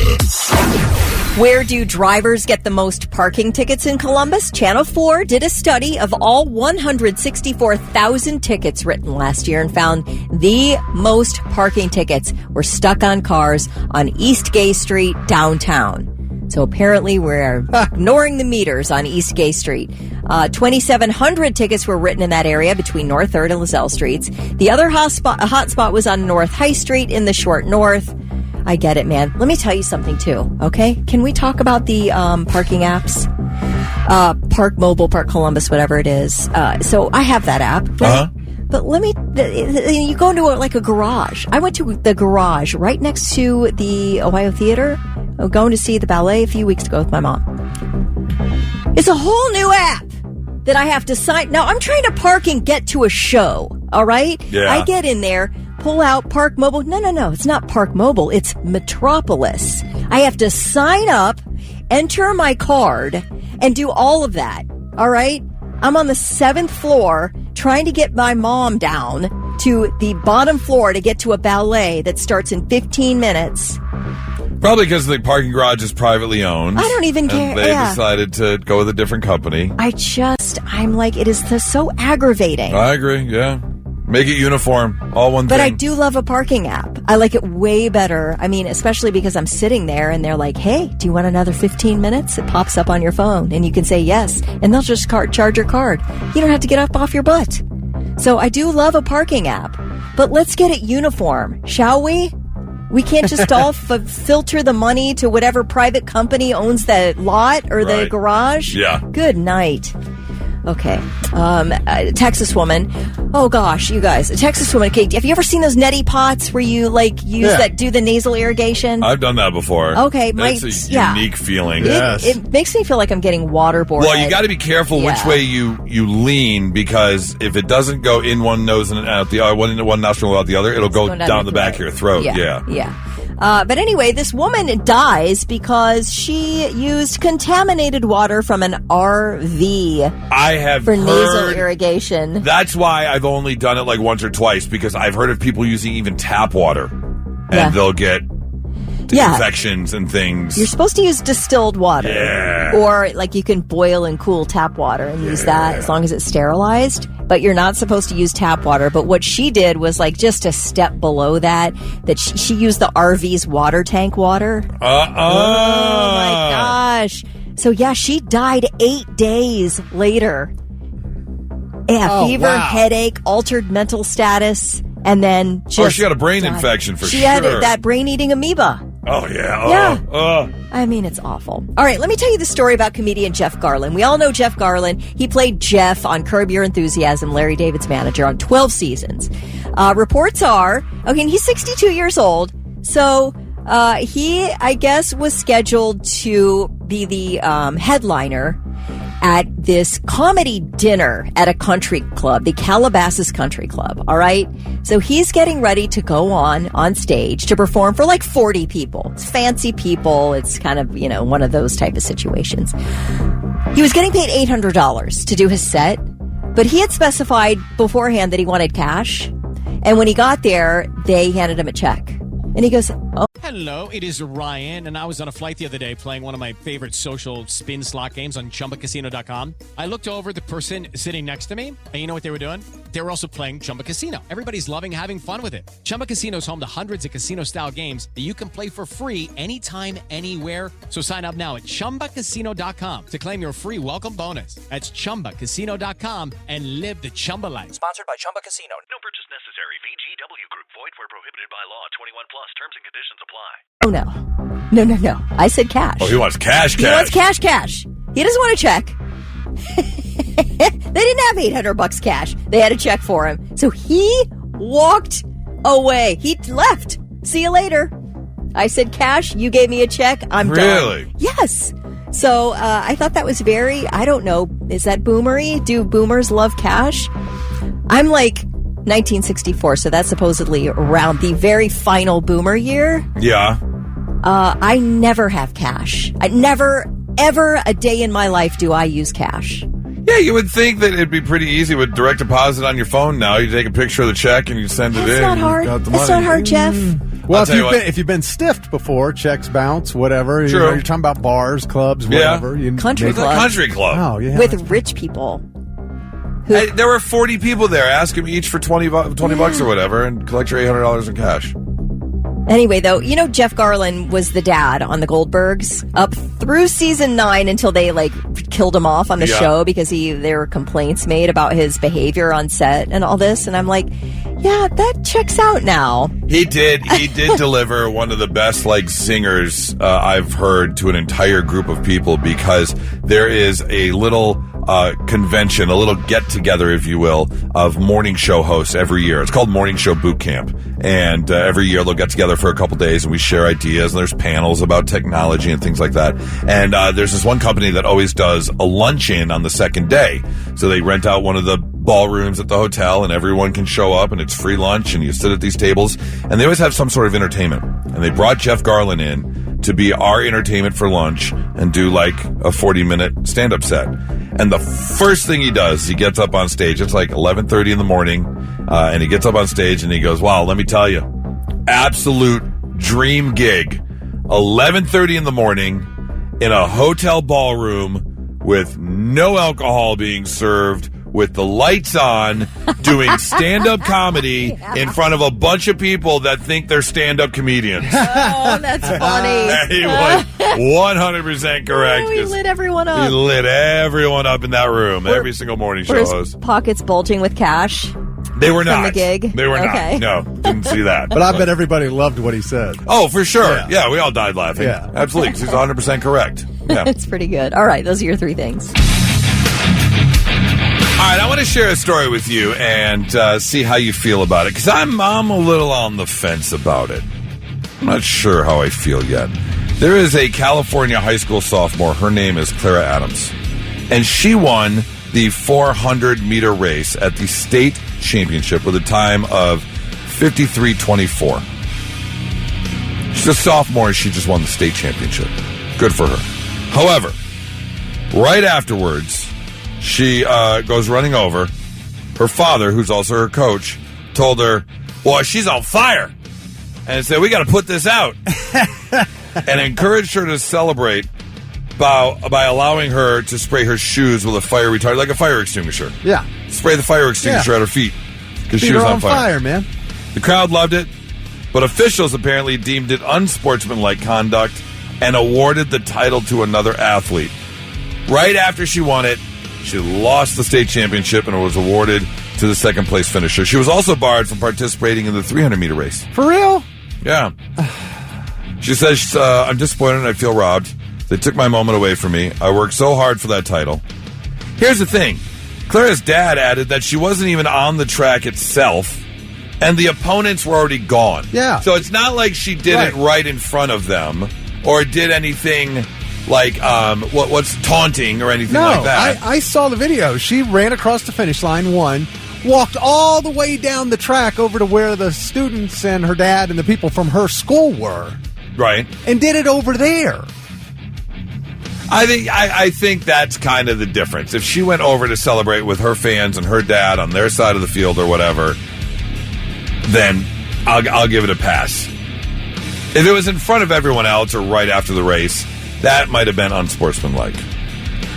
Where do drivers get the most parking tickets in Columbus? Channel 4 did a study of all 164,000 tickets written last year and found the most parking tickets were stuck on cars on East Gay Street downtown. So apparently we're ignoring the meters on East Gay Street. 2,700 tickets were written in that area between North 3rd and LaSalle Streets. The other hot spot was on North High Street in the Short North. I get it, man. Let me tell you something, too, okay? Can we talk about the parking apps? Park Mobile, Park Columbus, whatever it is. So I have that app, right? But you go into a garage. I went to the garage right next to the Ohio Theater. I was going to see the ballet a few weeks ago with my mom. It's a whole new app that I have to sign. Now, I'm trying to park and get to a show, all right? Yeah. I get in there, pull out Park Mobile. No, it's not Park Mobile. It's Metropolis. I have to sign up, enter my card, and do all of that, all right? I'm on the 7th floor trying to get my mom down to the bottom floor to get to a ballet that starts in 15 minutes. Probably because the parking garage is privately owned. I don't even care. And they decided to go with a different company. I'm like, it is so aggravating. I agree, yeah. Make it uniform, all one thing. But I do love a parking app. I like it way better. I mean, especially because I'm sitting there and they're like, hey, do you want another 15 minutes? It pops up on your phone and you can say yes. And they'll just charge your card. You don't have to get up off your butt. So I do love a parking app. But let's get it uniform, shall we? We can't just all filter the money to whatever private company owns the lot or the garage. Yeah. Good night. Okay. A Texas woman. Oh, gosh, you guys. A Texas woman. Okay, have you ever seen those neti pots where you, do the nasal irrigation? I've done that before. Okay. It's a unique feeling. It makes me feel like I'm getting waterboarded. Well, you got to be careful which way you lean, because if it doesn't go in one nose and out the other, one nostril out the other, it'll go down the back of your throat. Yeah. But anyway, this woman dies because she used contaminated water from an RV. I have for heard nasal irrigation. That's why I've only done it like once or twice, because I've heard of people using even tap water, and they'll get infections and things. You're supposed to use distilled water. Yeah. Or you can boil and cool tap water and use that as long as it's sterilized. But you're not supposed to use tap water. But what she did was just a step below that she used the RV's water tank water. Oh my gosh. So she died 8 days later. Yeah, fever, headache, altered mental status, and then she got a brain infection for sure. She had that brain-eating amoeba. Oh, yeah. I mean, it's awful. All right, let me tell you the story about comedian Jeff Garlin. We all know Jeff Garlin. He played Jeff on Curb Your Enthusiasm, Larry David's manager, on 12 seasons. Reports are, and he's 62 years old, so he, I guess, was scheduled to be the headliner at this comedy dinner at a country club, the Calabasas Country Club, all right? So he's getting ready to go on stage to perform for 40 people. It's fancy people. It's kind of, one of those type of situations. He was getting paid $800 to do his set, but he had specified beforehand that he wanted cash. And when he got there, they handed him a check. And he goes, oh. Hello, it is Ryan, and I was on a flight the other day playing one of my favorite social spin slot games on ChumbaCasino.com. I looked over at the person sitting next to me, and you know what they were doing? They were also playing Chumba Casino. Everybody's loving having fun with it. Chumba Casino is home to hundreds of casino-style games that you can play for free anytime, anywhere. So sign up now at ChumbaCasino.com to claim your free welcome bonus. That's ChumbaCasino.com and live the Chumba life. Sponsored by Chumba Casino. No purchase necessary. VGW Group. Void where prohibited by law. 21 plus. Terms and conditions apply. Oh, no. I said cash. Oh, he wants cash. He wants cash. He doesn't want a check. They didn't have $800 cash. They had a check for him. So he walked away. He left. See you later. I said cash. You gave me a check. I'm done. Really? Yes. So I thought that was very, I don't know, is that boomery? Do boomers love cash? I'm 1964, so that's supposedly around the very final boomer year. Yeah. I never have cash. I never, ever a day in my life do I use cash. Yeah, you would think that it'd be pretty easy with direct deposit on your phone now. You take a picture of the check and you send it in. It's not hard. It's not hard, Jeff. Well, if you've been stiffed before, checks bounce, whatever. True. You're talking about bars, clubs, whatever. Country club. Country club. Oh, yeah. With rich people. Hey, there were 40 people there. Ask them each for 20 bucks or whatever and collect your $800 in cash. Anyway, though, Jeff Garlin was the dad on the Goldbergs up through season 9 until they killed him off on the show because there were complaints made about his behavior on set and all this. And I'm like, yeah, that checks out now. He did deliver one of the best singers I've heard to an entire group of people, because there is a little convention, a little get-together, if you will, of morning show hosts every year. It's called Morning Show Boot Camp. And every year they'll get together for a couple days and we share ideas, and there's panels about technology and things like that. And there's this one company that always does a luncheon on the second day. So they rent out one of the ballrooms at the hotel and everyone can show up and it's free lunch and you sit at these tables. And they always have some sort of entertainment. And they brought Jeff Garlin in to be our entertainment for lunch and do a 40-minute stand-up set. And the first thing he does, he gets up on stage. It's 11:30 in the morning, and he gets up on stage and he goes, wow, let me tell you, absolute dream gig. 11:30 in the morning in a hotel ballroom with no alcohol being served, with the lights on, doing stand-up comedy in front of a bunch of people that think they're stand-up comedians. Oh, that's funny. He was 100% correct. He lit everyone up. He lit everyone up in that room. Every single morning show host. Pockets bulging with cash. They were not. From the gig? They were okay. not. No, didn't see that. But I bet everybody loved what he said. Oh, for sure. Yeah, we all died laughing. Yeah. Absolutely, because he's 100% correct. Yeah. It's pretty good. All right, those are your 3 things. All right, I want to share a story with you and see how you feel about it, because I'm a little on the fence about it. I'm not sure how I feel yet. There is a California high school sophomore. Her name is Clara Adams, and she won the 400-meter race at the state championship with a time of 53:24. She's a sophomore, and she just won the state championship. Good for her. However, right afterwards, she goes running over. Her father, who's also her coach, told her, "Boy, she's on fire," and said, "We got to put this out," and encouraged her to celebrate by allowing her to spray her shoes with a fire retardant, like a fire extinguisher. Yeah. Spray the fire extinguisher at her feet because she was on fire. Man. The crowd loved it, but officials apparently deemed it unsportsmanlike conduct and awarded the title to another athlete. Right after she won it, she lost the state championship and was awarded to the second-place finisher. She was also barred from participating in the 300-meter race. For real? Yeah. She says, "I'm disappointed and I feel robbed. They took my moment away from me. I worked so hard for that title." Here's the thing. Clara's dad added that she wasn't even on the track itself, and the opponents were already gone. Yeah. So it's not like she did it right in front of them or did anything like what's taunting or anything like that. I saw the video. She ran across the finish line, won, walked all the way down the track over to where the students and her dad and the people from her school were. Right. And did it over there. I think that's kind of the difference. If she went over to celebrate with her fans and her dad on their side of the field or whatever, then I'll give it a pass. If it was in front of everyone else or right after the race, that might have been unsportsmanlike.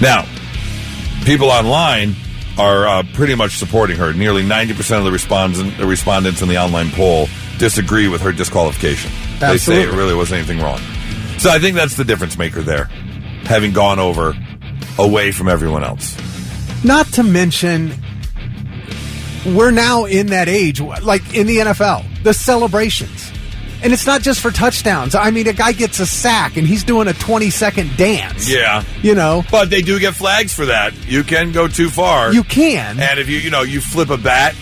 Now, people online are pretty much supporting her. Nearly 90% of the respondents in the online poll disagree with her disqualification. Absolutely. They say it really wasn't anything wrong. So I think that's the difference maker there, having gone over away from everyone else. Not to mention, we're now in that age, like in the NFL, the celebrations. And it's not just for touchdowns. I mean, a guy gets a sack and he's doing a 20-second dance. Yeah. You know. But they do get flags for that. You can go too far. You can. And if you flip a bat,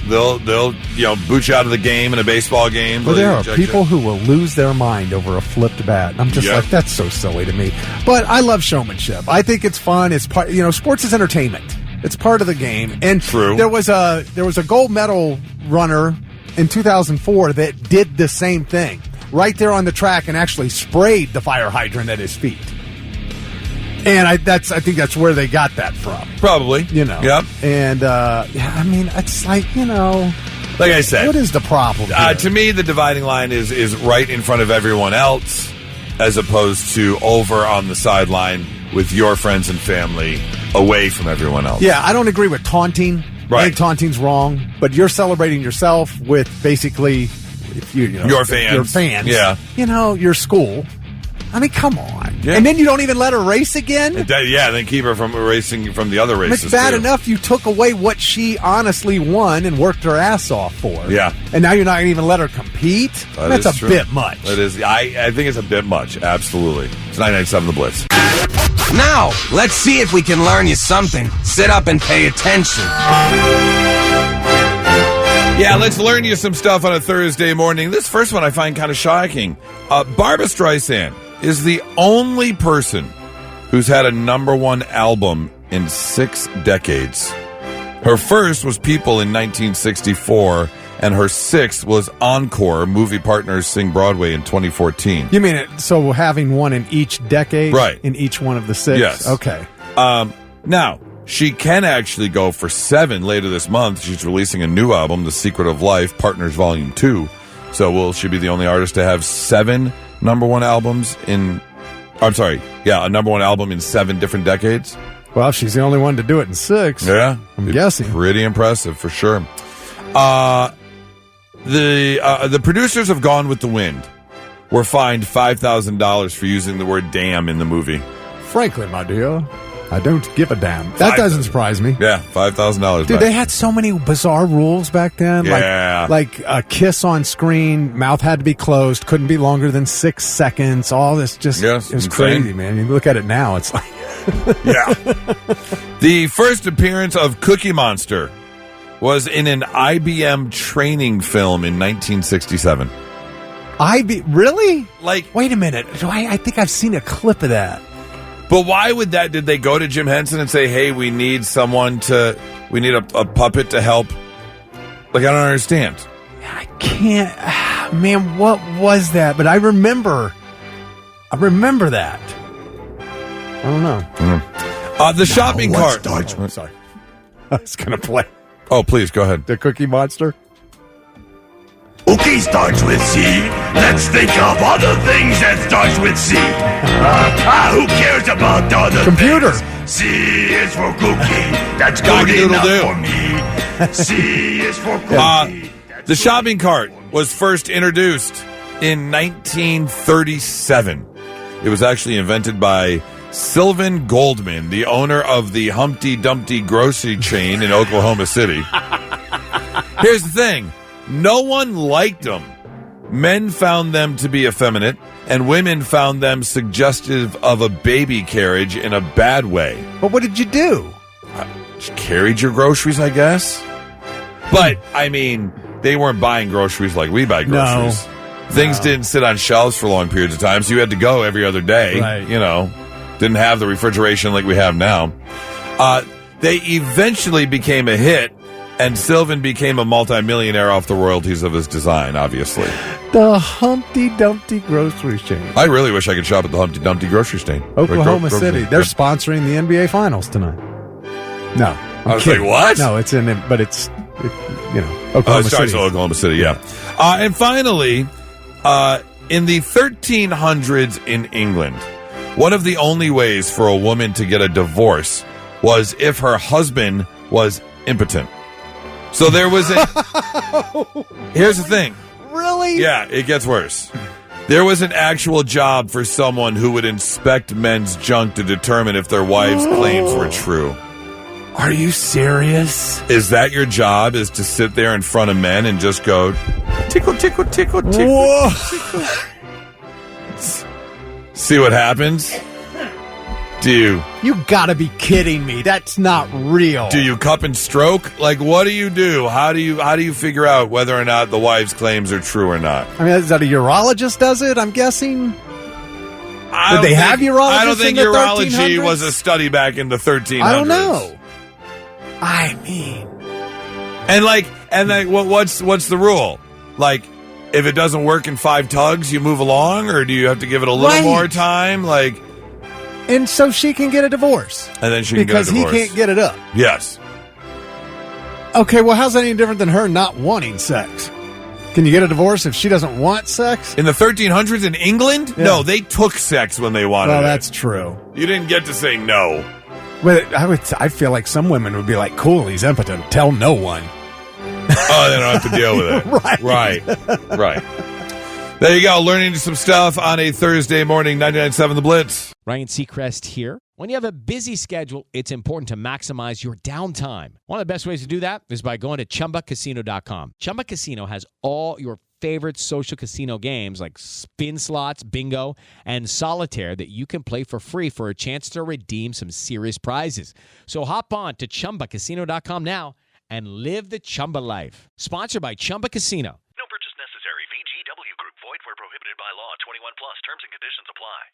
they'll boot you out of the game in a baseball game. Well, there are people who will lose their mind over a flipped bat. I'm just like, that's so silly to me. But I love showmanship. I think it's fun. It's part. Sports is entertainment. It's part of the game. And true. There was a gold medal runner in 2004 that did the same thing right there on the track and actually sprayed the fire hydrant at his feet. And I think that's where they got that from. Probably. Yep. And, I mean, it's like, like I said, what is the problem here? To me, the dividing line is right in front of everyone else as opposed to over on the sideline with your friends and family away from everyone else. Yeah, I don't agree with taunting. Right. I think taunting's wrong, but you're celebrating yourself with basically your fans. Yeah. Your school. I mean, come on. Yeah. And then you don't even let her race again? Then keep her from racing from the other races. It's bad enough you took away what she honestly won and worked her ass off for. Yeah. And now you're not going to even let her compete? That's a bit much. It is. I think it's a bit much. Absolutely. It's 99.7 The Blitz. Now, let's see if we can learn you something. Sit up and pay attention. Yeah, let's learn you some stuff on a Thursday morning. This first one I find kind of shocking. Barbra Streisand is the only person who's had a #1 album in 6 decades. Her first was People in 1964, and her 6th was Encore, Movie Partners Sing Broadway in 2014. You mean so having one in each decade? Right. In each one of the 6? Yes. Okay. Now, she can actually go for 7 later this month. She's releasing a new album, The Secret of Life, Partners Volume 2. So will she be the only artist to have 7 #1 albums in... I'm sorry. Yeah, a #1 album in 7 different decades. Well, she's the only one to do it in 6. Yeah. I'm guessing. Pretty impressive, for sure. The producers of Gone with the Wind were fined $5,000 for using the word damn in the movie. Frankly, my dear, I don't give a damn. That doesn't surprise me. Yeah, $5,000. Dude, they had so many bizarre rules back then. Yeah. Like a kiss on screen, mouth had to be closed, couldn't be longer than 6 seconds. All this just it was insane. crazy, man. You look at it now, it's like... Yeah. The first appearance of Cookie Monster was in an IBM training film in 1967. Really? Like, wait a minute. I think I've seen a clip of that. But why would that? Did they go to Jim Henson and say, "Hey, we need a puppet to help"? Like, I don't understand. I can't. Man, what was that? But I remember that. I don't know. The shopping cart. Sorry. I was going to play. Oh, please, go ahead. The Cookie Monster. Okay, starts with C. Let's think of other things that starts with C. Who cares about other computer things? C is for cookie. That's good enough for me. C is for cookie. The shopping cart was first introduced in 1937. It was actually invented by Sylvan Goldman, the owner of the Humpty Dumpty grocery chain in Oklahoma City. Here's the thing. No one liked them. Men found them to be effeminate, and women found them suggestive of a baby carriage in a bad way. But what did you do? Just carried your groceries, I guess. But, I mean, they weren't buying groceries like we buy groceries. Things didn't sit on shelves for long periods of time, so you had to go every other day. Right. You know, didn't have the refrigeration like we have now. They eventually became a hit, and Sylvan became a multimillionaire off the royalties of his design, obviously. The Humpty Dumpty grocery chain. I really wish I could shop at the Humpty Dumpty grocery chain. Oklahoma City. They're sponsoring the NBA Finals tonight. No. I was like, what? No, it's in it, but it's Oklahoma City. Oklahoma City, yeah. And finally, in the 1300s in England, one of the only ways for a woman to get a divorce was if her husband was impotent. So there was here's the thing. Really? Yeah, it gets worse. There was an actual job for someone who would inspect men's junk to determine if their wives' claims were true. Are you serious? Is that your job, is to sit there in front of men and just go, tickle, tickle, tickle, tickle, Whoa. tickle. See what happens? You gotta be kidding me. That's not real. Do you cup and stroke? Like, what do you do? How do you figure out whether or not the wife's claims are true or not? I mean, is that a urologist does it, I'm guessing? Did they have urologists? I don't think in the urology 1300s? was a study back in the 1300s. I don't know. I mean, and what's the rule? Like, if it doesn't work in 5 tugs, you move along, or do you have to give it a little more time? Like, and so she can get a divorce, and then she can get a divorce because he can't get it up. Yes. Okay, well, how's that any different than her not wanting sex? Can you get a divorce if she doesn't want sex? In the 1300s in England? Yeah. No, they took sex when they wanted it. Oh, that's true. You didn't get to say no. But I feel like some women would be like, cool, he's impotent. Tell no one. Oh, they don't have to deal with it. Right. There you go. Learning some stuff on a Thursday morning, 99.7 The Blitz. Ryan Seacrest here. When you have a busy schedule, it's important to maximize your downtime. One of the best ways to do that is by going to ChumbaCasino.com. Chumba Casino has all your favorite social casino games like spin slots, bingo, and solitaire that you can play for free for a chance to redeem some serious prizes. So hop on to ChumbaCasino.com now and live the Chumba life. Sponsored by Chumba Casino. No purchase necessary. VGW Group. Void where prohibited by law. 21 plus. Terms and conditions apply.